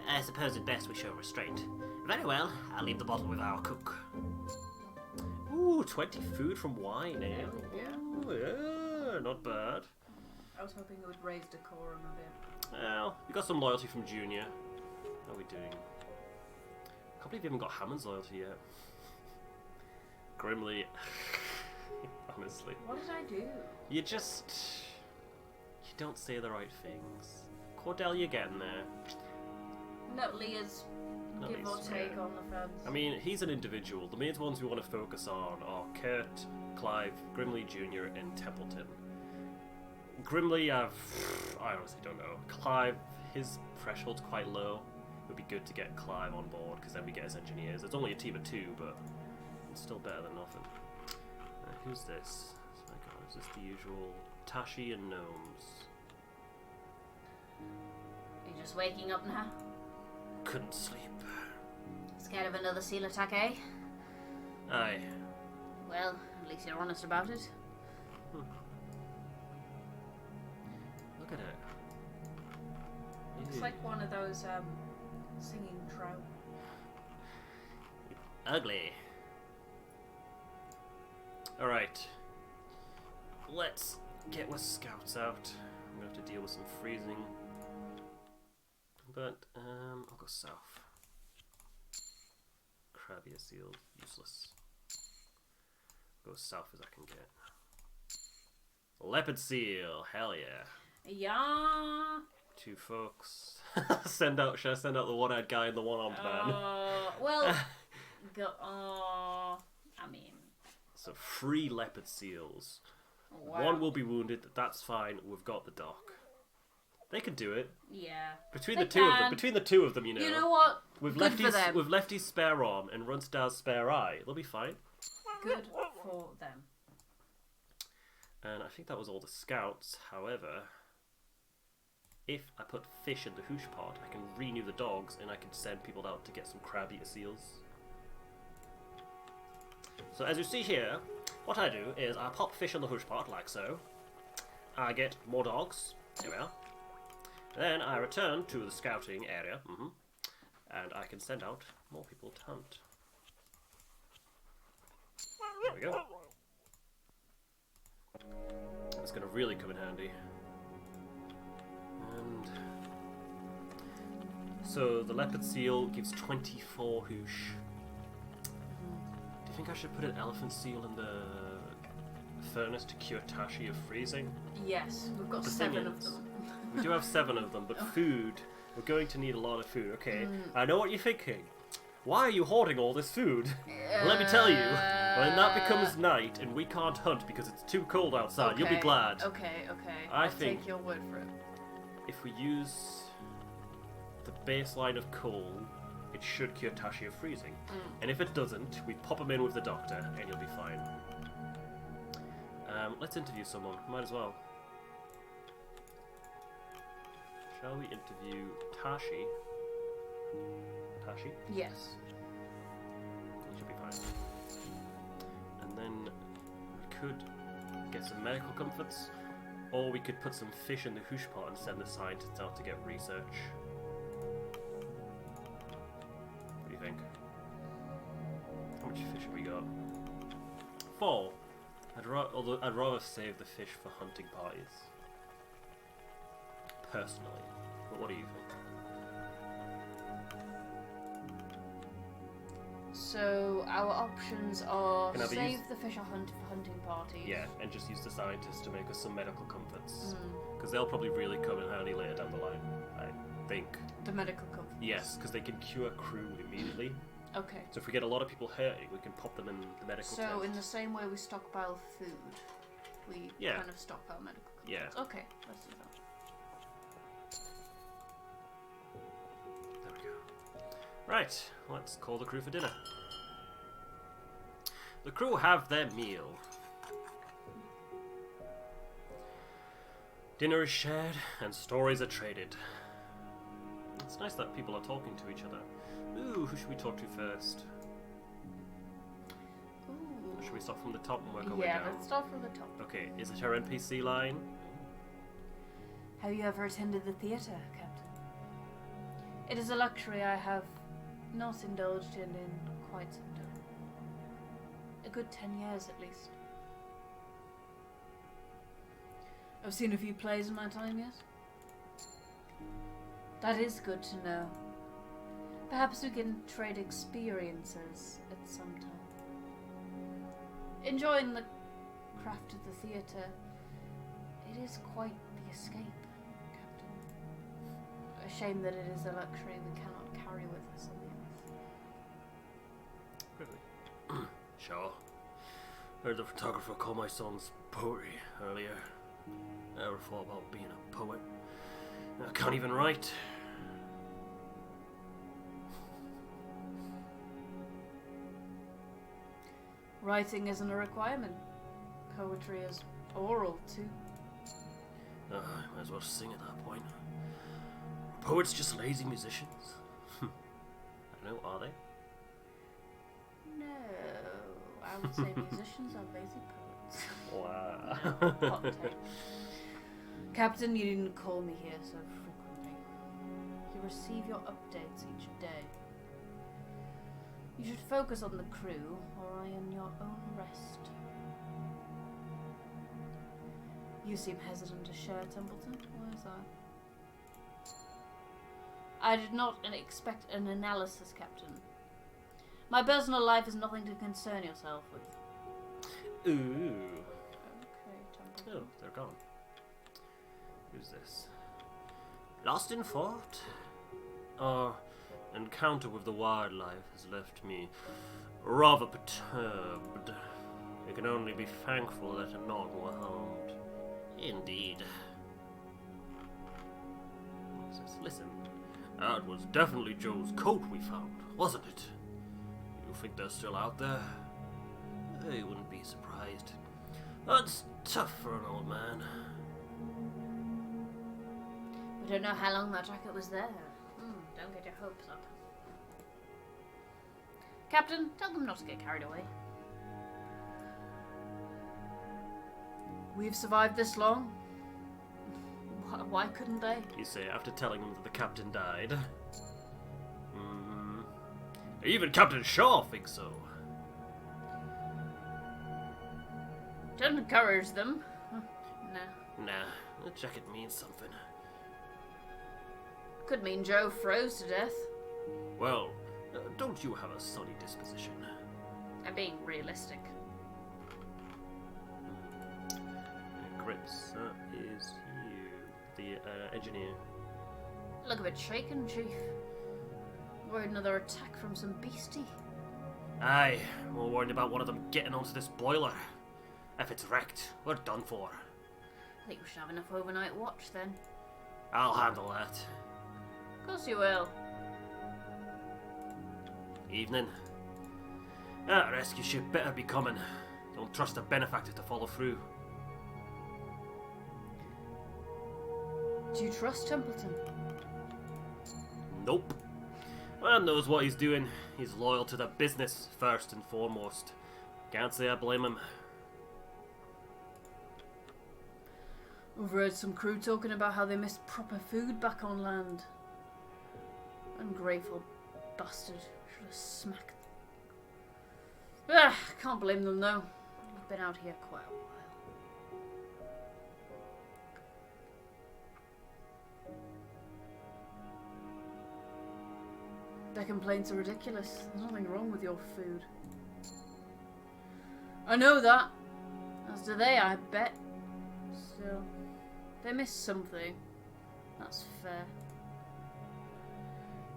S1: I suppose it's best we show restraint. Very well, I'll leave the bottle with our cook. Ooh, 20 food from wine, eh?
S2: Yeah.
S1: Ooh, yeah, not bad.
S2: I was hoping it would raise decorum a bit.
S1: Well, we got some loyalty from Junior. How are we doing? I can't believe we haven't got Hammond's loyalty yet. Grimley. Honestly.
S2: What did I do?
S1: You don't say the right things. Cordell, you're getting there.
S2: Leah's give or take on the fence.
S1: I mean, he's an individual. The main ones we want to focus on are Kurt, Clive, Grimley Jr., and Templeton. Grimley, I honestly don't know. Clive, his threshold's quite low. It would be good to get Clive on board, because then we get his engineers. It's only a team of 2, but it's still better than nothing. Who's this? Oh my god, is this the usual Tashi and Gnomes?
S2: Are you just waking up now?
S1: Couldn't sleep.
S2: Scared of another seal attack, eh?
S1: Aye.
S2: Well, at least you're honest about it.
S1: Look at it.
S2: Looks like one of those, singing trout.
S1: Ugly. Alright. Let's get with scouts out. I'm gonna have to deal with some freezing. But, I'll go south. Crabbier seals, useless. Go as south as I can get. Leopard seal, hell yeah.
S2: Yeah.
S1: 2 folks. Should I send out the one-eyed guy and the one-armed man?
S2: Well, I mean...
S1: So 3 leopard seals.
S2: Wow.
S1: 1 will be wounded. That's fine. We've got the dock. They can do it.
S2: Yeah.
S1: Between the two of them, you know.
S2: You know what?
S1: With
S2: Good for them.
S1: with Lefty's spare arm and Runstar's spare eye, they'll be fine.
S2: Good for them.
S1: And I think that was all the scouts. However, if I put fish in the hoosh pot, I can renew the dogs and I can send people out to get some crab eater seals. So as you see here, what I do is I pop fish in the hoosh pot like so. I get more dogs. Here we are. Then I return to the scouting area. And I can send out more people to hunt. There we go. That's going to really come in handy. And so the leopard seal gives 24 hoosh. Do you think I should put an elephant seal in the furnace to cure Tashi of freezing?
S2: Yes, we've got 7 of them.
S1: We do have 7 of them, but food, we're going to need a lot of food. Okay, I know what you're thinking. Why are you hoarding all this food? Well, let me tell you, when that becomes night and we can't hunt because it's too cold outside, you'll be glad.
S2: Okay.
S1: I think
S2: take your word for it.
S1: If we use the baseline of coal, it should cure Tashi of freezing. And if it doesn't, we pop him in with the doctor and you'll be fine. Let's interview someone. Might as well. Shall we interview Tashi? Tashi?
S2: Yes.
S1: He should be fine. And then we could get some medical comforts, or we could put some fish in the hoosh pot and send the scientists out to get research. What do you think? How much fish have we got? 4. I'd rather save the fish for hunting parties. Personally. But what do you think?
S2: So our options are
S1: Can I
S2: save the fish or hunt for hunting parties.
S1: Yeah, and just use the scientists to make us some medical comforts. Because they'll probably really come in handy later down the line, I think.
S2: The medical comforts?
S1: Yes, because they can cure crew immediately.
S2: Okay.
S1: So if we get a lot of people hurting, we can pop them in the medical tent.
S2: So in the same way we stockpile food, we kind of stockpile medical comforts.
S1: Yeah.
S2: Okay, let's do that.
S1: There we go. Right, let's call the crew for dinner. The crew have their meal. Dinner is shared and stories are traded. It's nice that people are talking to each other. Ooh, who should we talk to first?
S2: Ooh.
S1: Or should we start from the top and work our way down?
S2: Yeah, let's start from the top.
S1: Okay, is it her NPC line?
S2: Have you ever attended the theatre, Captain? It is a luxury I have not indulged in quite some time. A good 10 years at least. I've seen a few plays in my time, yes? That is good to know. Perhaps we can trade experiences at some time. Enjoying the craft of the theatre, it is quite the escape, Captain. A shame that it is a luxury we cannot carry with us on the earth.
S1: Really? Sure. Heard the photographer call my son's poetry earlier. Never thought about being a poet. I can't even write.
S2: Writing isn't a requirement. Poetry is oral, too.
S1: Might as well sing at that point. Poets just lazy musicians? I don't know, are they?
S2: No, I would say musicians are lazy poets.
S1: Wow.
S2: Hot take. Captain, you didn't call me here so frequently. You receive your updates each day. You should focus on the crew, or I am your own rest. You seem hesitant to share, Templeton. Why is that? I did not expect an analysis, Captain. My personal life is nothing to concern yourself with.
S1: Ooh.
S2: Okay, Templeton.
S1: Oh, they're gone. Who's this? Lost in thought? Our encounter with the wildlife has left me rather perturbed. You can only be thankful that none were harmed. Indeed. What's this? Listen, that was definitely Joe's coat we found, wasn't it? You think they're still out there? I wouldn't be surprised. That's tough for an old man.
S2: We don't know how long that jacket was there. Don't get your hopes up. Captain, tell them not to get carried away. We've survived this long. Why couldn't they?
S1: You say after telling them that the captain died. Even Captain Shaw thinks so.
S2: Don't encourage them. Nah.
S1: Nah, the jacket means something.
S2: Could mean Joe froze to death.
S1: Well, don't you have a sunny disposition?
S2: I'm being realistic.
S1: Grits, that is you, the engineer.
S2: Look a bit shaken, Chief. Worried another attack from some beastie.
S1: Aye, more worried about one of them getting onto this boiler. If it's wrecked, we're done for.
S2: I think we should have enough overnight watch then.
S1: I'll handle that.
S2: Of course you will.
S1: Evening. That rescue ship better be coming. Don't trust a benefactor to follow through.
S2: Do you trust Templeton?
S1: Nope. Man knows what he's doing. He's loyal to the business, first and foremost. Can't say I blame him.
S2: I've read some crew talking about how they missed proper food back on land. Ungrateful bastard. Should have smacked. Can't blame them though. I've been out here quite a while. Their complaints are ridiculous. There's nothing wrong with your food. I know that. As do they, I bet. Still, they miss something. That's fair.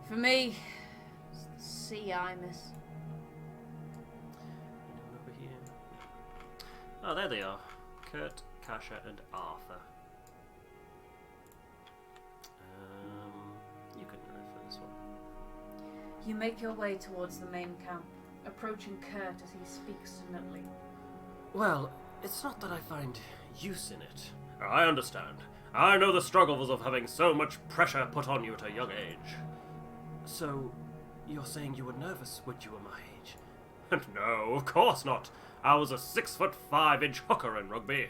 S2: For me, it's the sea I miss.
S1: Over here. Oh, there they are. Kurt, Kasha, and Arthur. You can go for this one.
S2: You make your way towards the main camp, approaching Kurt as he speaks to Nutley.
S1: Well, it's not that I find use in it. I understand. I know the struggles of having so much pressure put on you at a young age. So, you're saying you were nervous when you were my age? No, of course not. I was a 6'5" hooker in rugby.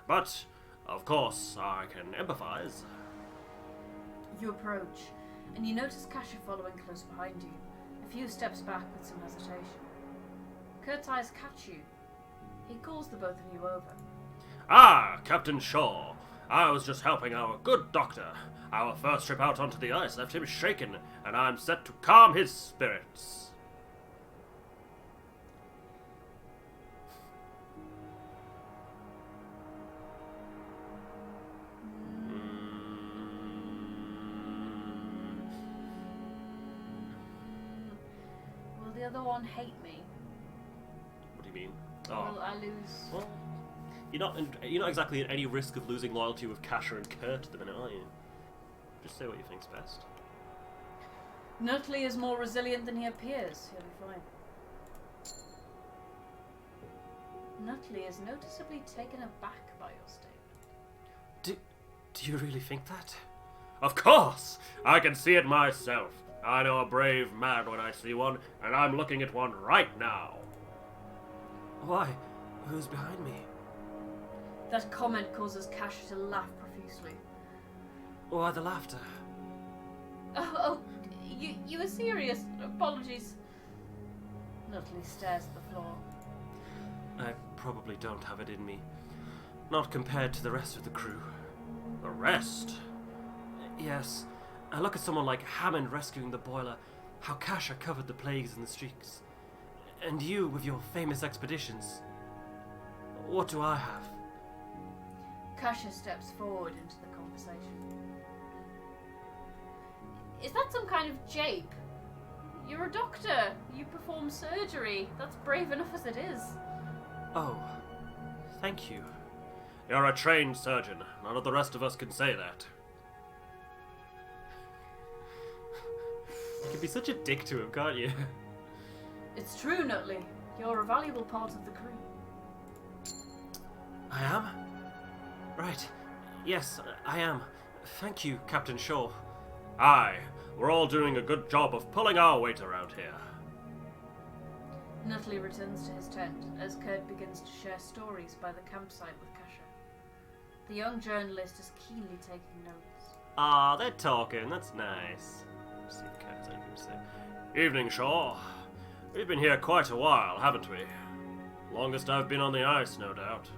S1: But, of course, I can empathize.
S2: You approach, and you notice Kasha following close behind you, a few steps back with some hesitation. Kurt's eyes catch you. He calls the both of you over.
S1: Ah, Captain Shaw. I was just helping our good doctor. Our first trip out onto the ice left him shaken, and I'm set to calm his spirits.
S2: Will the other one hate me?
S1: What do you mean?
S2: Will I lose?
S1: Well, you're not exactly at any risk of losing loyalty with Kasha and Kurt at the minute, are you? Just say what you think's best.
S2: Nutley is more resilient than he appears. He'll be fine. Nutley is noticeably taken aback by your statement.
S1: Do you really think that? Of course! I can see it myself. I know a brave man when I see one, and I'm looking at one right now. Why? Who's behind me?
S2: That comment causes Kasha to laugh profusely.
S1: Why the laughter?
S2: Oh, you were serious. Apologies. Nutley stares at the floor.
S1: I probably don't have it in me. Not compared to the rest of the crew. The rest? Yes. I look at someone like Hammond rescuing the boiler, how Kasha covered the plagues in the streaks. And you with your famous expeditions. What do I have?
S2: Kasha steps forward into the conversation. Is that some kind of jape? You're a doctor. You perform surgery. That's brave enough as it is.
S1: Oh, thank you. You're a trained surgeon. None of the rest of us can say that. You can be such a dick to him, can't you?
S2: It's true, Nutley. You're a valuable part of the crew.
S1: I am? Right. Yes, I am. Thank you, Captain Shaw. Aye. We're all doing a good job of pulling our weight around here.
S2: Nutley returns to his tent as Kurt begins to share stories by the campsite with Kasha. The young journalist is keenly taking notes.
S1: Ah, they're talking. That's nice. Let's see if Kurt's anything to say. Evening, Shaw. We've been here quite a while, haven't we? Longest I've been on the ice, no doubt.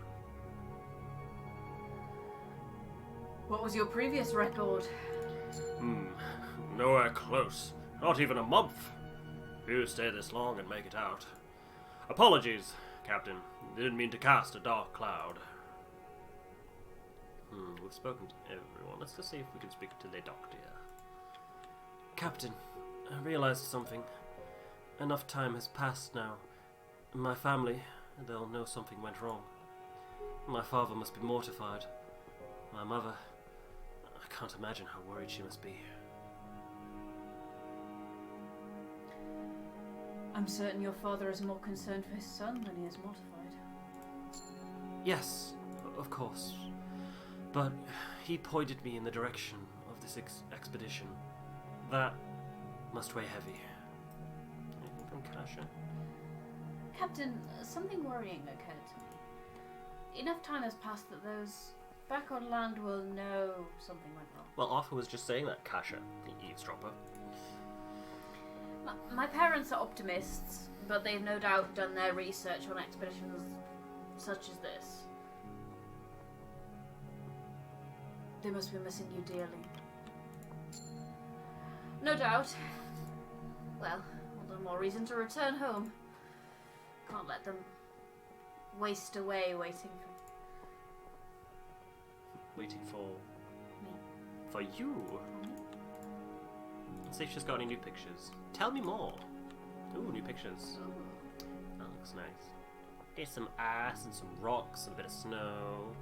S2: What was your previous record?
S1: Nowhere close. Not even a month. You stay this long and make it out. Apologies, Captain. Didn't mean to cast a dark cloud. We've spoken to everyone. Let's just see if we can speak to the doctor. Captain, I realized something. Enough time has passed now. My family, they'll know something went wrong. My father must be mortified. My mother, I can't imagine how worried she must be.
S2: I'm certain your father is more concerned for his son than he is mortified.
S1: Yes, of course. But he pointed me in the direction of this expedition. That must weigh heavy. Anything from Kasha?
S2: Captain, something worrying occurred to me. Enough time has passed that those back on land will know something went wrong.
S1: Well, Arthur was just saying that, Kasha, the eavesdropper.
S2: My parents are optimists, but they've no doubt done their research on expeditions such as this. They must be missing you dearly. No doubt. Well, all the more reason to return home. Can't let them waste away waiting
S1: for
S2: me.
S1: For you? Let's see if she's got any new pictures. Tell me more. Ooh, new pictures.
S2: Ooh.
S1: That looks nice. There's some ice and some rocks and a bit of snow.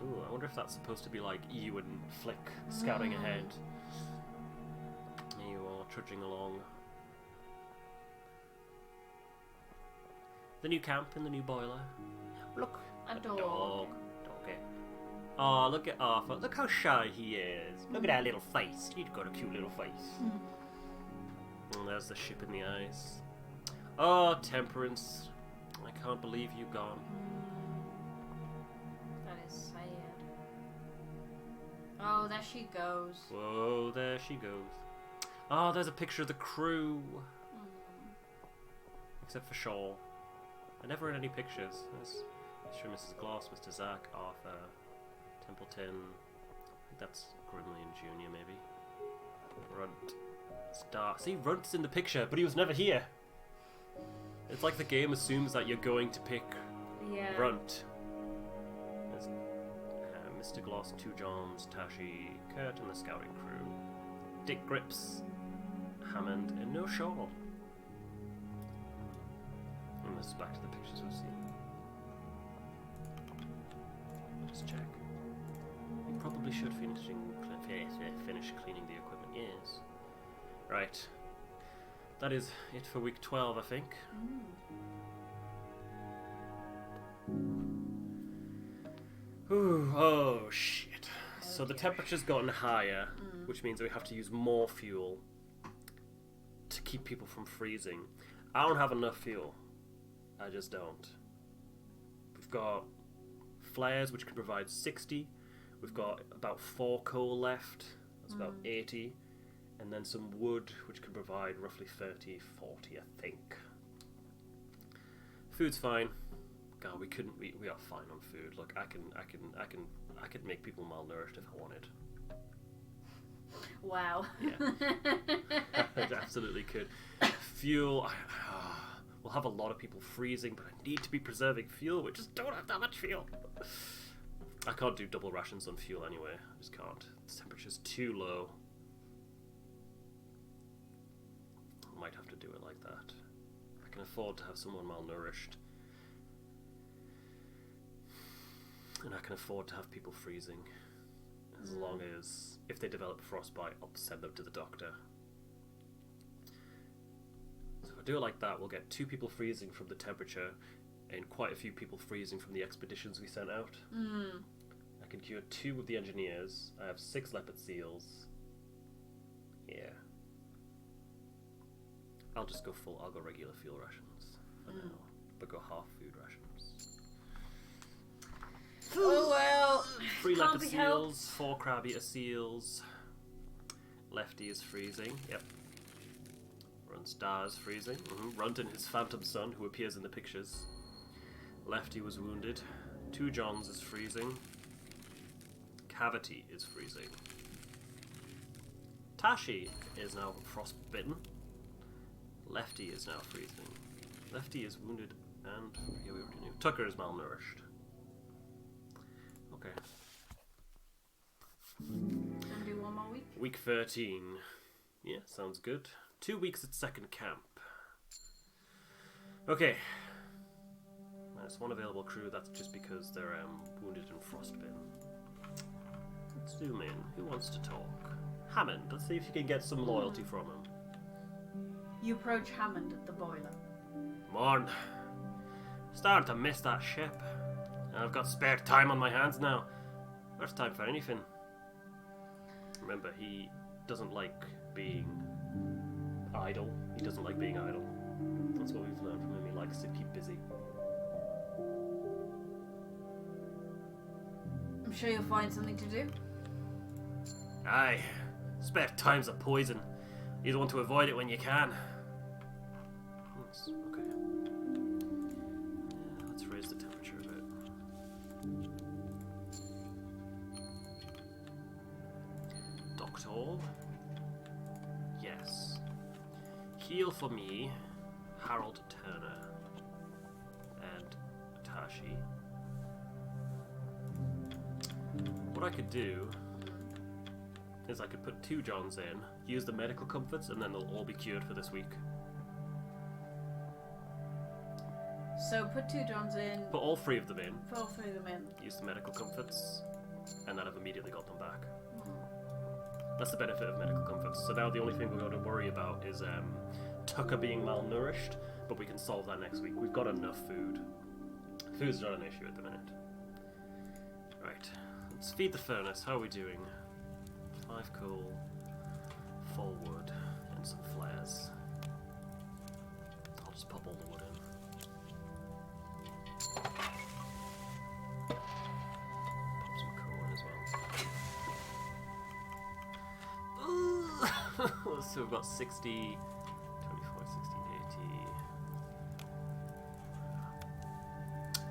S1: Ooh, I wonder if that's supposed to be like you and Flick scouting ahead. There you are, trudging along. The new camp and the new boiler. Look,
S2: A dog.
S1: Doggy. Oh, look at Arthur. Look how shy he is. Look at that little face. He's got a cute little face. And there's the ship in the ice. Oh, Temperance. I can't believe you gone.
S2: That is sad. Oh, there she goes.
S1: Whoa, there she goes. Oh, there's a picture of the crew. Except for Shaw. I never had any pictures. There's Mr. and Mrs. Gloss, Mr. Zack, Arthur, Templeton. I think that's Grimley and Junior, maybe. Runt. Star. See, Runt's in the picture, but he was never here. It's like the game assumes that you're going to pick Runt. There's Mr. Gloss, Two Johns, Tashi, Kurt, and the scouting crew. Dick Grips, Hammond, and no Shaw. And this is back to the pictures we've seen. Just check. We probably should finish cleaning the equipment. Yes. Right. That is it for week 12, I think. Ooh, oh shit. So the temperature's gotten higher, which means we have to use more fuel to keep people from freezing. I don't have enough fuel. I just don't. We've got flares, which can provide 60. We've got about 4 coal left. That's about 80. And then some wood, which can provide roughly 30, 40, I think. Food's fine. God, we are fine on food. Look, I could make people malnourished if I wanted.
S2: Wow.
S1: Yeah. I absolutely could. Fuel, we'll have a lot of people freezing, but I need to be preserving fuel. We just don't have that much fuel. I can't do double rations on fuel anyway. I just can't. The temperature's too low. might have to do it like that. I can afford to have someone malnourished. And I can afford to have people freezing. As long as, if they develop frostbite, I'll send them to the doctor. So if I do it like that, we'll get 2 people freezing from the temperature and quite a few people freezing from the expeditions we sent out. I can cure 2 of the engineers. I have 6 leopard seals. Yeah. I'll just go full, I'll go regular fuel rations for now, but go half food rations.
S2: Oh well.
S1: 3
S2: Can't
S1: leopard
S2: be
S1: seals, 4 crab eater seals. Lefty is freezing, yep. Runstar is freezing. Runt and his phantom son, who appears in the pictures. Lefty was wounded. 2 Johns is freezing. Cavity is freezing. Tashi is now frostbitten. Lefty is now freezing. Lefty is wounded and... yeah, we already knew. Tucker is malnourished. Okay.
S2: Gonna do 1 more week?
S1: Week 13. Yeah, sounds good. 2 weeks at second camp. Okay. -1 available crew, that's just because they're wounded and frostbitten. Let's zoom in. Who wants to talk? Hammond, let's see if you can get some loyalty from him.
S2: You approach Hammond at the boiler.
S1: Morn. Starting to miss that ship. I've got spare time on my hands now. There's time for anything. Remember, he doesn't like being idle. He doesn't like being idle. That's what we've learned from him. He likes to keep busy.
S2: I'm sure you'll find something to do.
S1: Aye. Spare time's a poison. You want to avoid it when you can. Yes, okay. Yeah, let's raise the temperature a bit. Doctor? Yes. Heal for me, Harold Turner and Tashi. What I could do is I could put 2 Johns in, use the medical comforts, and then they'll all be cured for this week.
S2: So put 2 Johns in.
S1: Put all 3 of them in.
S2: Put all 3 of them in.
S1: Use the medical comforts, and then I've immediately got them back. That's the benefit of medical comforts. So now the only thing we've got to worry about is Tucker being malnourished, but we can solve that next week. We've got enough food. Food's not an issue at the minute. Right, let's feed the furnace. How are we doing? 5 coal, 4 wood, and some flares. I'll just pop all the wood in. Pop some coal in as well. So we've got 60, 24, 60,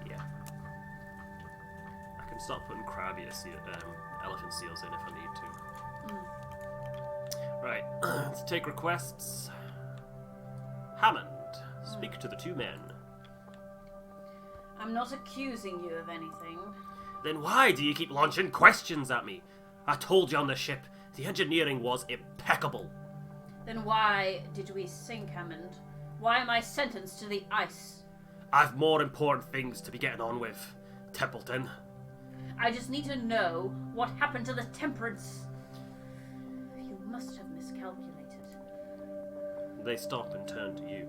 S1: 80. Yeah. I can start putting elephant seals in if I need to. Right, let's take requests. Hammond, speak to the 2 men.
S2: I'm not accusing you of anything.
S1: Then why do you keep launching questions at me? I told you on the ship, the engineering was impeccable.
S2: Then why did we sink, Hammond? Why am I sentenced to the ice?
S1: I've more important things to be getting on with, Templeton.
S2: I just need to know what happened to the Temperance. You must have miscalculated.
S1: They stop and turn to you.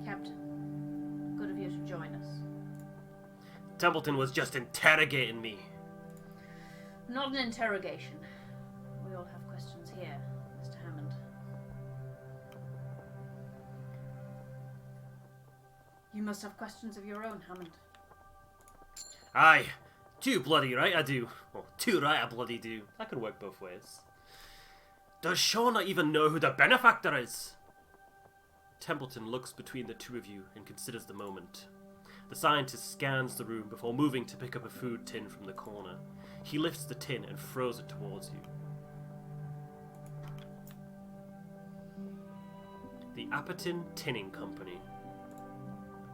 S2: Captain, good of you to join us.
S1: Templeton was just interrogating me.
S2: Not an interrogation. We all have questions here, Mr. Hammond. You must have questions of your own, Hammond.
S1: Aye, too bloody right I do. Well, too right I bloody do. That could work both ways. Does Shaw not even know who the benefactor is? Templeton looks between the 2 of you and considers the moment. The scientist scans the room before moving to pick up a food tin from the corner. He lifts the tin and throws it towards you. The Apperton Tinning Company.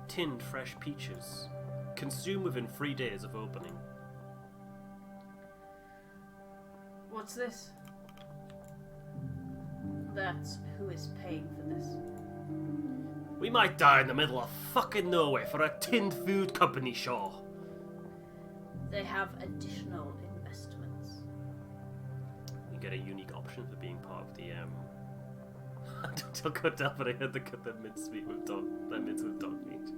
S1: Tinned fresh peaches. Consume within 3 days of opening.
S2: What's this? That's who is paying for this.
S1: We might die in the middle of fucking nowhere for a tinned food company, Shaw.
S2: They have additional investments.
S1: You get a unique option for being part of the Don't go down, but I had to cut the mincemeat with dog meat.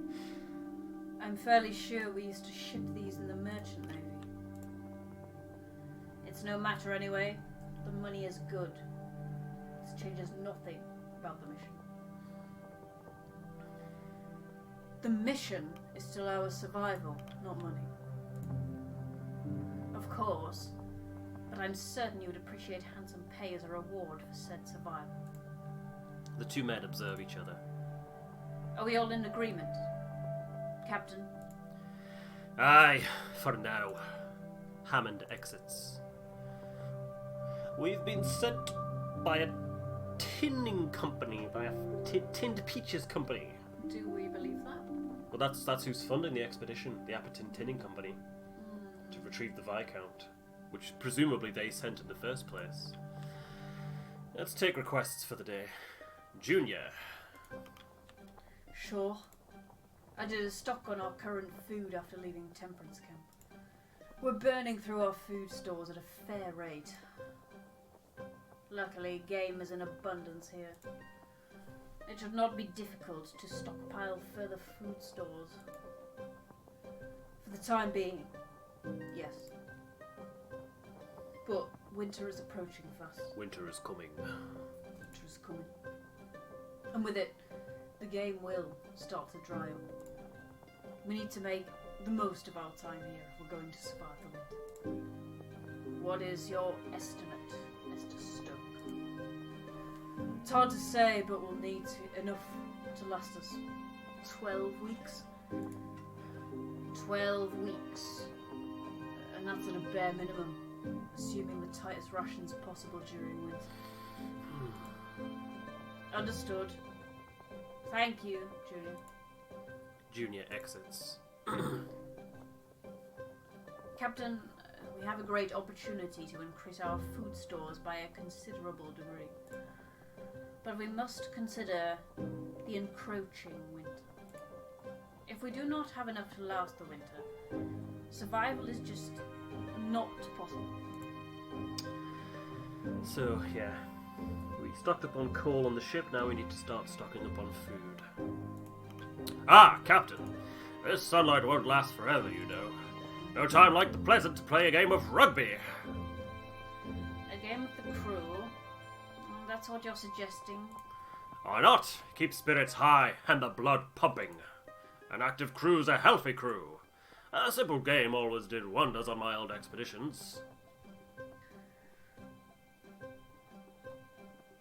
S2: I'm fairly sure we used to ship these in the merchant navy. It's no matter anyway. The money is good. This changes nothing about the mission. The mission is still our survival, not money. Of course, but I'm certain you would appreciate handsome pay as a reward for said survival.
S1: The two men observe each other.
S2: Are we all in agreement, Captain?
S1: Aye, for now. Hammond exits. We've been sent by a tinning company, by a tinned peaches company.
S2: Do we believe that?
S1: Well, that's who's funding the expedition, the Apperton Tinning Company, to retrieve the Viscount, which presumably they sent in the first place. Let's take requests for the day. Junior.
S2: Sure. I did a stock on our current food after leaving Temperance camp. We're burning through our food stores at a fair rate. Luckily, game is in abundance here. It should not be difficult to stockpile further food stores. For the time being, yes. But winter is approaching fast.
S1: Winter is coming.
S2: Winter is coming. And with it, the game will start to dry up. We need to make the most of our time here if we're going to survive the winter. What is your estimate, Mr. Stoke? It's hard to say, but we'll need enough to last us 12 weeks. 12 weeks. And that's at a bare minimum, assuming the tightest rations possible during winter. Understood. Thank you, Junior.
S1: Junior exits.
S2: Captain, we have a great opportunity to increase our food stores by a considerable degree. But we must consider the encroaching winter. If we do not have enough to last the winter, survival is just not possible.
S1: So, yeah. We stocked up on coal on the ship, now we need to start stocking up on food. Ah, Captain! This sunlight won't last forever, you know. No time like the present to play a game of rugby.
S2: A game of the crew? That's what you're suggesting?
S1: Why not? Keep spirits high and the blood pumping. An active crew's a healthy crew. A simple game always did wonders on my old expeditions.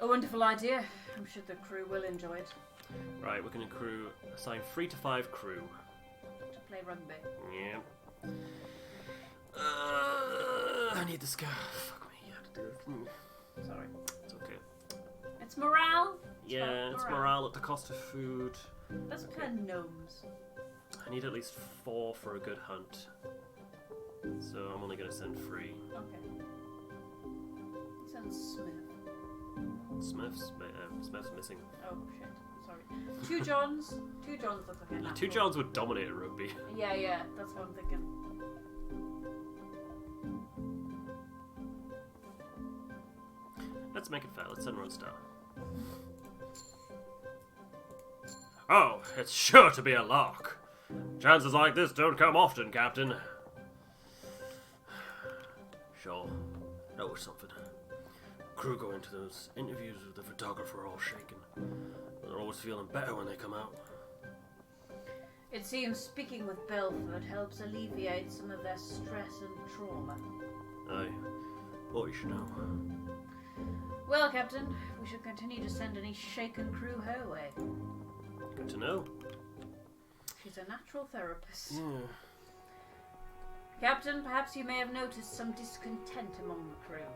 S2: A wonderful idea. I'm sure the crew will enjoy it.
S1: Right, we're going to assign 3 to 5 crew.
S2: To play rugby.
S1: Yeah. I need the scarf. Fuck me, I had to do it. Sorry, it's okay.
S2: It's morale.
S1: It's morale at the cost of food.
S2: Let's play gnomes.
S1: I need at least 4 for a good hunt. So I'm only going to send 3.
S2: Okay. Send Smith.
S1: Smith's missing.
S2: Oh shit, sorry. 2 Johns. 2 Johns look like a natural.
S1: 2 Johns would dominate a rugby.
S2: Yeah, that's what I'm thinking.
S1: Let's make it fair. Let's send Roadstar. Oh, it's sure to be a lark. Chances like this don't come often, Captain. Sure. Know something. Crew go into those interviews with the photographer all shaken. They're always feeling better when they come out.
S2: It seems speaking with Belford helps alleviate some of their stress and trauma.
S1: Aye. Oh, you should know.
S2: Well, Captain, we should continue to send any shaken crew her way.
S1: Good to know.
S2: She's a natural therapist.
S1: Yeah.
S2: Captain, perhaps you may have noticed some discontent among the crew.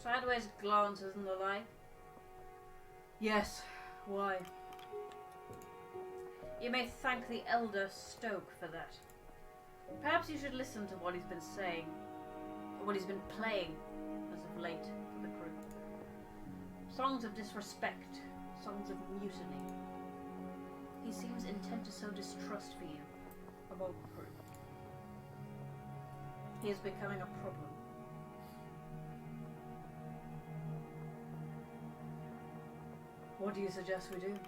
S2: Sideways glances and the like. Yes, why? You may thank the elder Stoke for that. Perhaps you should listen to what he's been saying, or what he's been playing as of late for the crew. Songs of disrespect, songs of mutiny. He seems intent to sow distrust for you among the crew. He is becoming a problem. What do you suggest we do?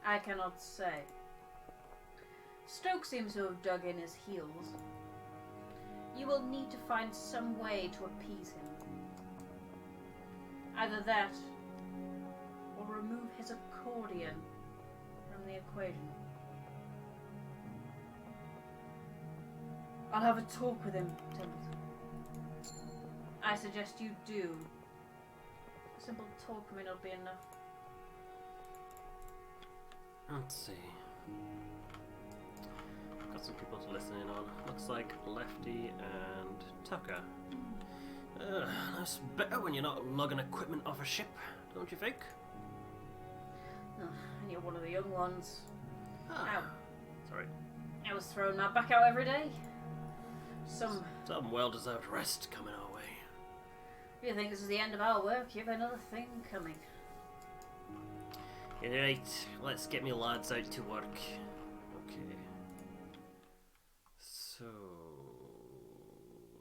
S2: I cannot say. Stoke seems to have dug in his heels. You will need to find some way to appease him. Either that, or remove his accordion from the equation. I'll have a talk with him, Temperance. I suggest you do. Simple talk may not be enough.
S1: Let's see. Got some people to listen in on. Looks like Lefty and Tucker. That's better when you're not lugging equipment off a ship, don't you think?
S2: Oh, and you're one of the young ones.
S1: Ah.
S2: Ow.
S1: Sorry.
S2: I was throwing my back out every day. Some
S1: well-deserved rest coming our way.
S2: If you think this is the end of our work, you've another thing coming.
S1: Right, let's get me lads out to work. Okay. So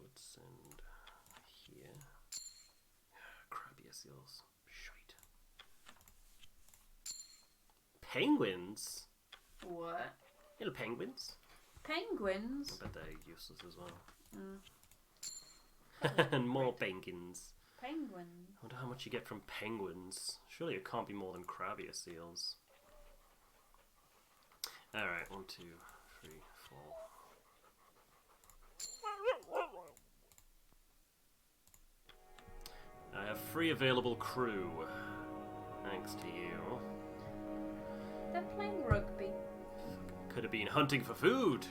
S1: let's send here. Crabby seals. Shite. Penguins?
S2: What?
S1: Little penguins?
S2: Penguins?
S1: I bet they're useless as well.
S2: Mm.
S1: And more penguins.
S2: Penguins.
S1: I wonder how much you get from penguins. Surely it can't be more than crabbier seals. Alright, 1, 2, 3, 4. I have 3 available crew. Thanks to you.
S2: They're playing rugby.
S1: Could have been hunting for food.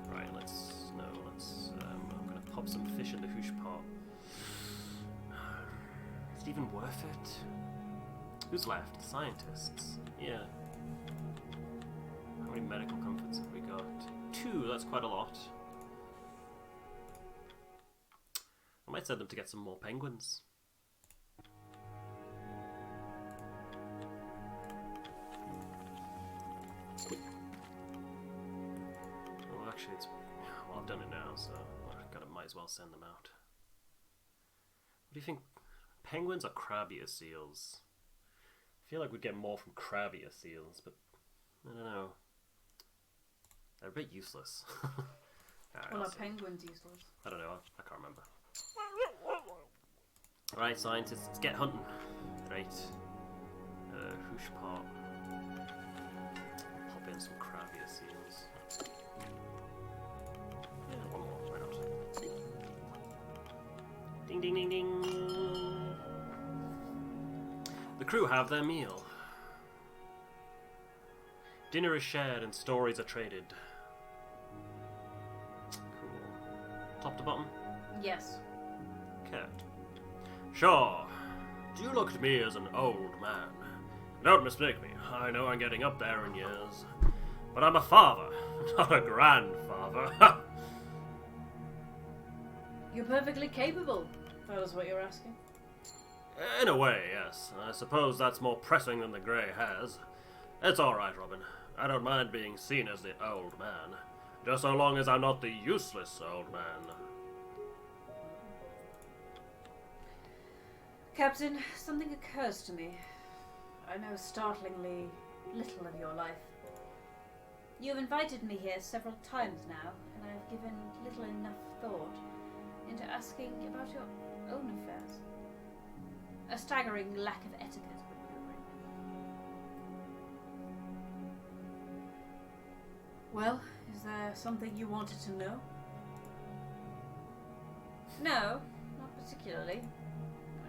S1: Right, I'm gonna pop some fish in the hoosh pot. Is it even worth it? Who's left? Scientists. Yeah. How many medical comforts have we got? 2, that's quite a lot. I might send them to get some more penguins. Well, actually, well, I've done it now, so might as well send them out. What do you think? Penguins or crabbier seals? I feel like we'd get more from crabbier seals, but I don't know. They're a bit useless.
S2: Well, are penguins useless?
S1: I don't know. I can't remember. Right, scientists, get hunting. Right. Hoosh pot. Pop in some crabbier seals. Yeah, one more. Why not? Ding, ding, ding, ding. The crew have their meal. Dinner is shared and stories are traded. Cool. Top to bottom?
S2: Yes.
S1: Okay. Sure. You look at me as an old man. Don't mistake me. I know I'm getting up there in years. But I'm a father, not a grandfather.
S2: You're perfectly capable, if that was what you're asking.
S1: In a way, yes. I suppose that's more pressing than the grey hairs. It's alright, Robin. I don't mind being seen as the old man. Just so long as I'm not the useless old man.
S2: Captain, something occurs to me. I know startlingly little of your life. You have invited me here several times now, and I have given little enough thought into asking about your own affairs. A staggering lack of etiquette, would you agree? Well, is there something you wanted to know? No, not particularly.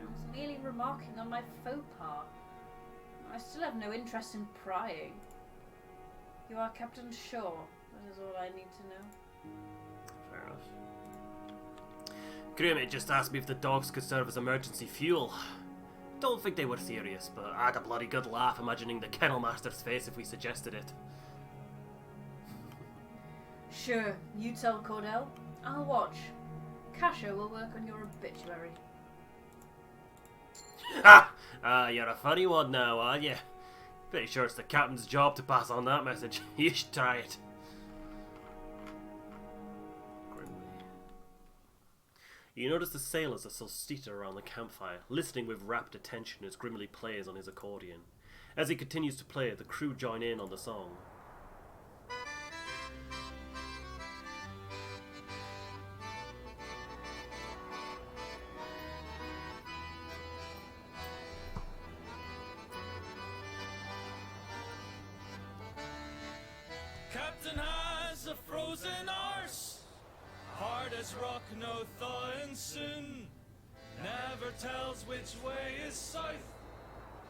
S2: I was merely remarking on my faux pas. I still have no interest in prying. You are Captain Shaw. That is all I need to know.
S1: Fair enough. Crewmate just asked me if the dogs could serve as emergency fuel. Don't think they were serious, but I had a bloody good laugh imagining the kennel master's face if we suggested it.
S2: Sure, you tell Cordell. I'll watch. Kasha will work on your obituary.
S1: Ha! You're a funny one now, aren't you? Pretty sure it's the captain's job to pass on that message. You should try it. Grimley. You notice the sailors are still seated around the campfire, listening with rapt attention as Grimley plays on his accordion. As he continues to play, the crew join in on the song.
S3: Captain has a frozen arse, hard as rock, no thawing soon. Never tells which way is south,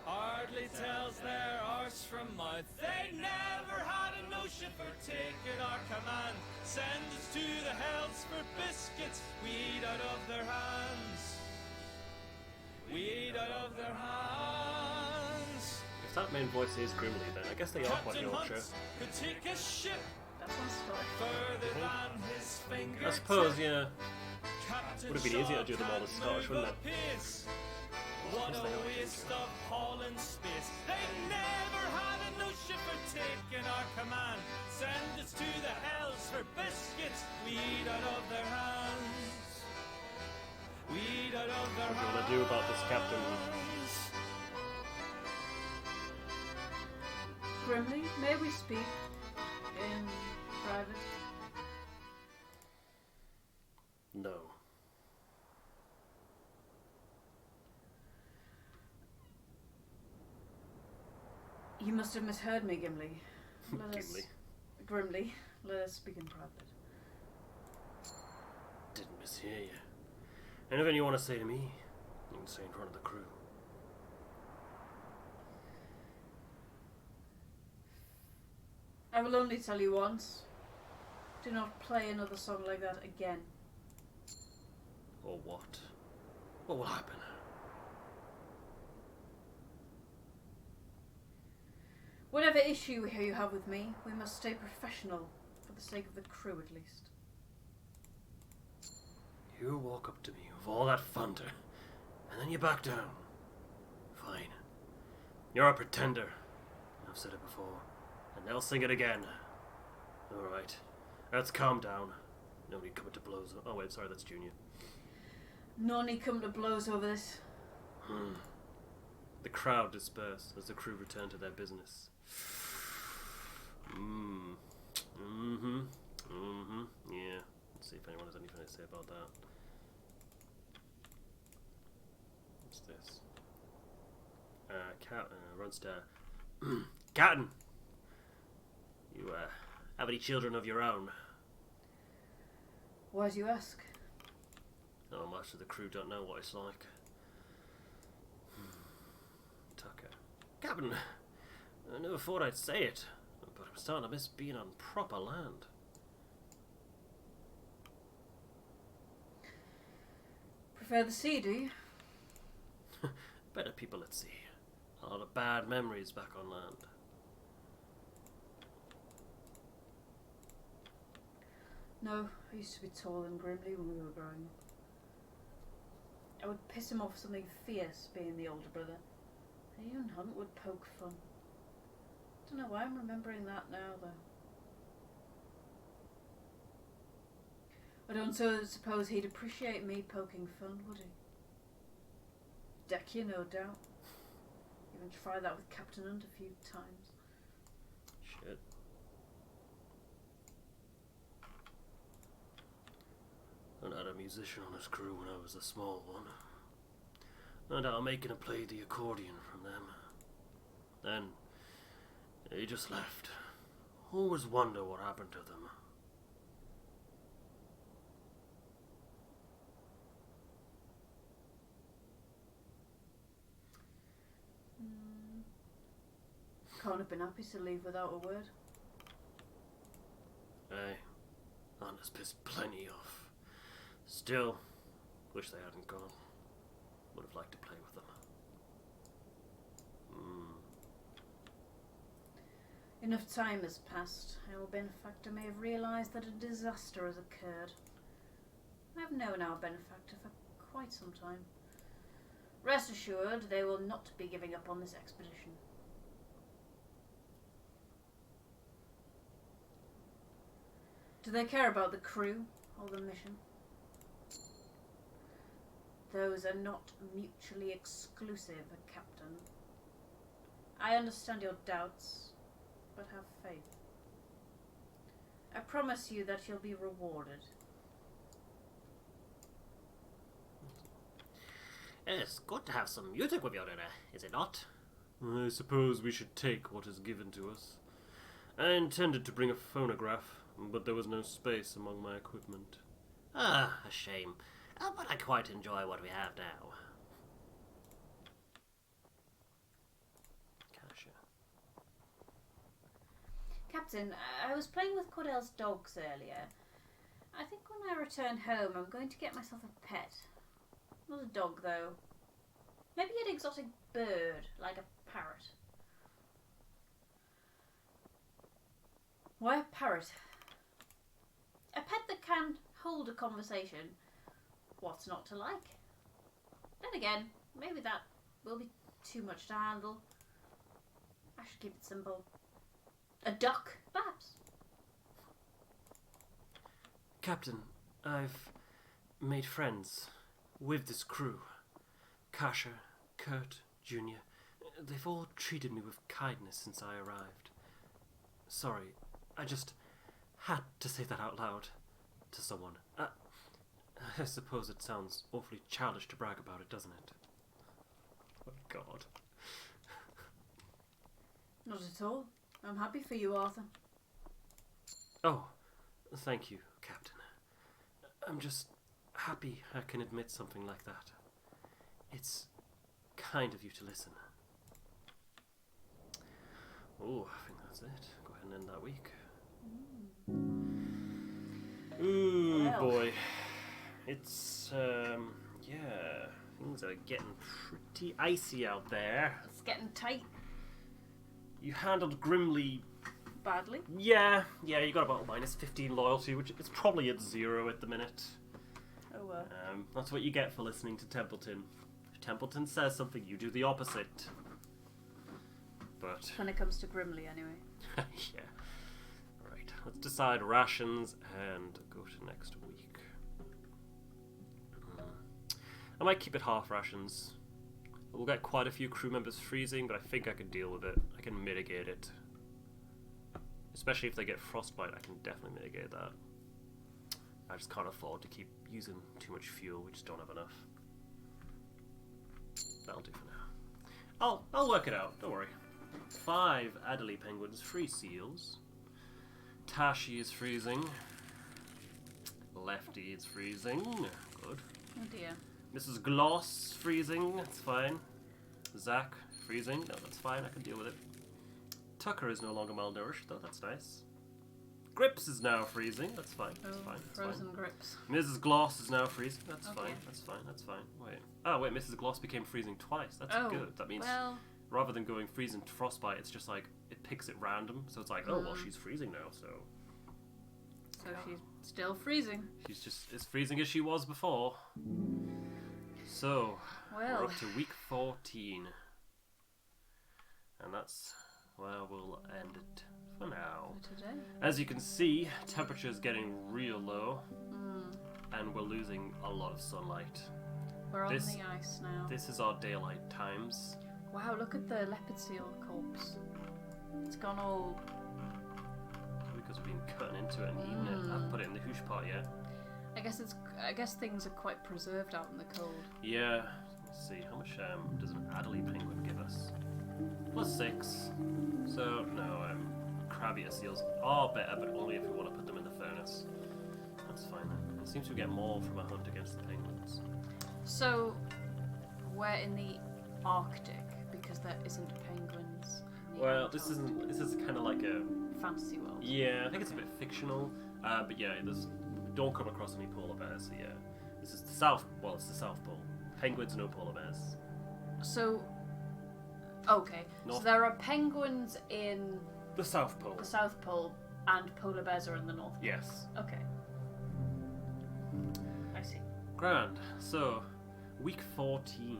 S3: hardly tells their arse from mouth. They never had a notion for taking our command. Send us to the hells for biscuits, we eat out of their hands. We eat out of their hands.
S1: If that main voice is Grimley, then I guess they are quite Yorkshire.
S3: Could take a ship
S2: That one's story.
S3: further than his finger.
S1: I suppose, yeah.
S3: Captain
S1: Would have been easier to do them all as
S3: Shaw
S1: Scottish,
S3: can't
S1: wouldn't
S3: move
S1: it?
S3: a pace. What
S1: Yes,
S3: a
S1: they are
S3: waste of hauling space. They never had a notion for taking our command. Send us to the hells for biscuits, we eat out of their hands. We eat out of their
S1: What do you
S3: hands.
S1: want to do about this captain?
S2: Grimley, may we speak in private?
S1: No.
S2: You must have misheard me, Gimli.
S1: Gimli.
S2: Grimley, let us speak in private.
S1: Didn't mishear you. Anything you want to say to me, you can say in front of the crew.
S2: I will only tell you once. Do not play another song like that again.
S1: Or what? What will happen?
S2: Whatever issue you have with me, we must stay professional, for the sake of the crew at least.
S1: You walk up to me with all that thunder, and then you back down. Fine. You're a pretender. I've said it before, and they'll sing it again. Alright, let's calm down. Nobody coming to blows. Oh wait, sorry, that's Junior.
S2: No need come to blows over this.
S1: The crowd dispersed as the crew returned to their business. Yeah. Let's see if anyone has anything to say about that. What's this? Runster. Captain! You, have any children of your own?
S2: Why do you ask?
S1: Oh, most of the crew don't know what it's like. Tucker. Captain! I never thought I'd say it, but I'm starting to miss being on proper land.
S2: Prefer the sea, do you?
S1: Better people at sea. A lot of bad memories back on land.
S2: No, I used to be tall and Grimley when we were growing up. I would piss him off with something fierce, being the older brother. And even Hunt would poke fun. Don't know why I'm remembering that now, though. I don't suppose he'd appreciate me poking fun, would he? Deck you, no doubt. Even tried that with Captain Hunt a few times.
S1: Shit. I had a musician on his crew when I was a small one. No doubt making him play the accordion from them. Then, he just left. Always wonder what happened to them.
S2: Can't have been happy to leave without a word.
S1: Aye, Aunt has pissed plenty off. Still, wish they hadn't gone. Would have liked to play with them.
S2: Enough time has passed. Our benefactor may have realised that a disaster has occurred. I have known our benefactor for quite some time. Rest assured, they will not be giving up on this expedition. Do they care about the crew or the mission? Those are not mutually exclusive, Captain. I understand your doubts, but have faith. I promise you that you'll be rewarded.
S4: It's good to have some music with your dinner, is it not?
S1: I suppose we should take what is given to us. I intended to bring a phonograph, but there was no space among my equipment.
S4: Ah, a shame. But I quite enjoy what we have now.
S1: Kasha.
S2: Captain, I was playing with Cordell's dogs earlier. I think when I return home, I'm going to get myself a pet. Not a dog, though. Maybe an exotic bird, like a parrot. Why a parrot? A pet that can hold a conversation. What's not to like? Then again, maybe that will be too much to handle. I should keep it simple. A duck, perhaps.
S1: Captain, I've made friends with this crew. Kasha, Kurt, Junior. They've all treated me with kindness since I arrived. Sorry, I just had to say that out loud to someone. I suppose it sounds awfully childish to brag about it, doesn't it? Oh, God.
S2: Not at all. I'm happy for you, Arthur.
S1: Oh, thank you, Captain. I'm just happy I can admit something like that. It's kind of you to listen. Oh, I think that's it. Go ahead and end that week. Ooh,
S2: Well.
S1: boy. It's, yeah, things are getting pretty icy out there.
S2: It's getting tight.
S1: You handled Grimley.
S2: Badly.
S1: Yeah, you got about -15 loyalty, which is probably at 0 at the minute.
S2: Oh well.
S1: That's what you get for listening to Templeton. If Templeton says something, you do the opposite. But,
S2: When it comes to Grimley, anyway.
S1: yeah. Right, let's decide rations and go to next week. I might keep it half rations. We'll get quite a few crew members freezing, but I think I can deal with it. I can mitigate it. Especially if they get frostbite, I can definitely mitigate that. I just can't afford to keep using too much fuel. We just don't have enough. That'll do for now. I'll work it out. Don't worry. 5 Adelie penguins, 3 seals. Tashi is freezing. Lefty is freezing. Good.
S2: Oh dear.
S1: Mrs. Gloss freezing. That's fine. Zach freezing. No, that's fine. I can deal with it. Tucker is no longer malnourished, though. That's nice. Grips is now freezing. That's fine. That's fine. That's
S2: Frozen
S1: fine.
S2: grips.
S1: Mrs. Gloss is now freezing. That's
S2: Okay.
S1: fine. That's fine. That's fine. Wait. Oh, wait. Mrs. Gloss became freezing twice. That's
S2: Oh,
S1: good. That means
S2: well,
S1: rather than going freezing to frostbite, it's just like it picks it random. So it's like, oh well, she's freezing now. So
S2: she's still freezing.
S1: she's just as freezing as she was before. So we're
S2: Well,
S1: up to week 14, and that's where we'll end it for now.
S2: for today.
S1: As you can see, temperature is getting real low, and we're losing a lot of sunlight.
S2: We're on
S1: This-
S2: the ice now.
S1: This is our daylight times.
S2: Wow, look at the leopard seal corpse. It's gone all.
S1: Because we've been cutting into it and eating it. I haven't put it in the hoosh pot yet.
S2: I guess things are quite preserved out in the cold.
S1: Yeah, let's see. How much does an Adelie penguin give us? +6. So, no, crabbier seals are better, but only if we want to put them in the furnace. That's fine then. It seems we get more from a hunt against the penguins.
S2: So, we're in the Arctic because there isn't penguins. In the
S1: Well, this is kind of like a...
S2: fantasy world.
S1: Yeah, I think it's a bit fictional. But yeah, don't come across any polar bears, so yeah. This is the South... Well, it's the South Pole. Penguins, no polar bears.
S2: So, okay.
S1: North-
S2: So there are penguins in
S1: The South Pole.
S2: the South Pole and polar bears are in the North Pole.
S1: Yes.
S2: Okay. I see.
S1: Grand. So, week 14.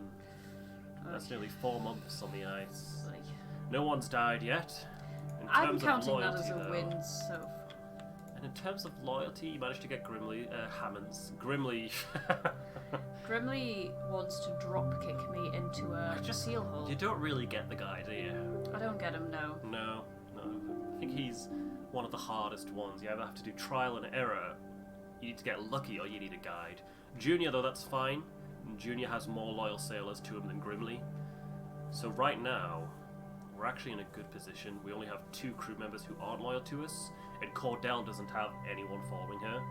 S1: That's nearly 4 months on the ice.
S2: Like,
S1: No one's died yet. In
S2: I'm
S1: terms of
S2: counting that
S1: loyalty,
S2: as a
S1: though,
S2: win so far.
S1: And in terms of loyalty, you managed to get Grimley, Hammonds. Grimley.
S2: Grimley wants to drop kick me into a seal hole.
S1: You don't really get the guy, do you?
S2: I don't get him, no.
S1: No. I think he's one of the hardest ones. You either have to do trial and error, you need to get lucky, or you need a guide. Junior, though, that's fine. Junior has more loyal sailors to him than Grimley. So right now, we're actually in a good position. We only have 2 crew members who aren't loyal to us, and Cordell doesn't have anyone following her.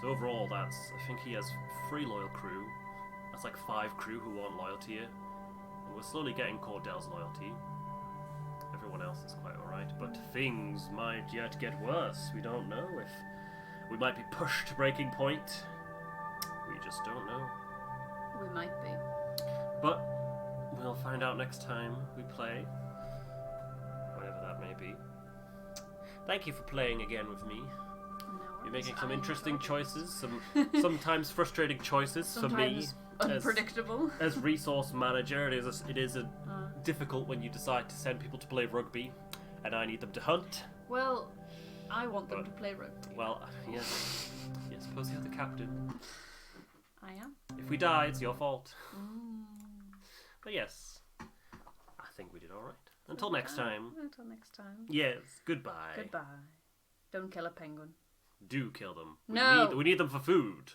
S1: So overall, I think he has 3 loyal crew. That's like 5 crew who aren't loyal to you. And we're slowly getting Cordell's loyalty. Everyone else is quite alright, but things might yet get worse. We don't know if we might be pushed to breaking point. We just don't know.
S2: We might be.
S1: But we'll find out next time we play. Whatever that may be. Thank you for playing again with me. You're making some interesting choices, sometimes frustrating choices for me.
S2: Unpredictable.
S1: As resource manager, it is difficult when you decide to send people to play rugby, and I need them to hunt.
S2: Well, I want them to play rugby.
S1: Well, yes. I suppose you're the captain.
S2: I am.
S1: If we die, it's your fault. But yes, I think we did all right. Until next time.
S2: Until next time.
S1: Yes. Goodbye.
S2: Goodbye. Don't kill a penguin.
S1: Do kill them.
S2: No.
S1: We need them for food.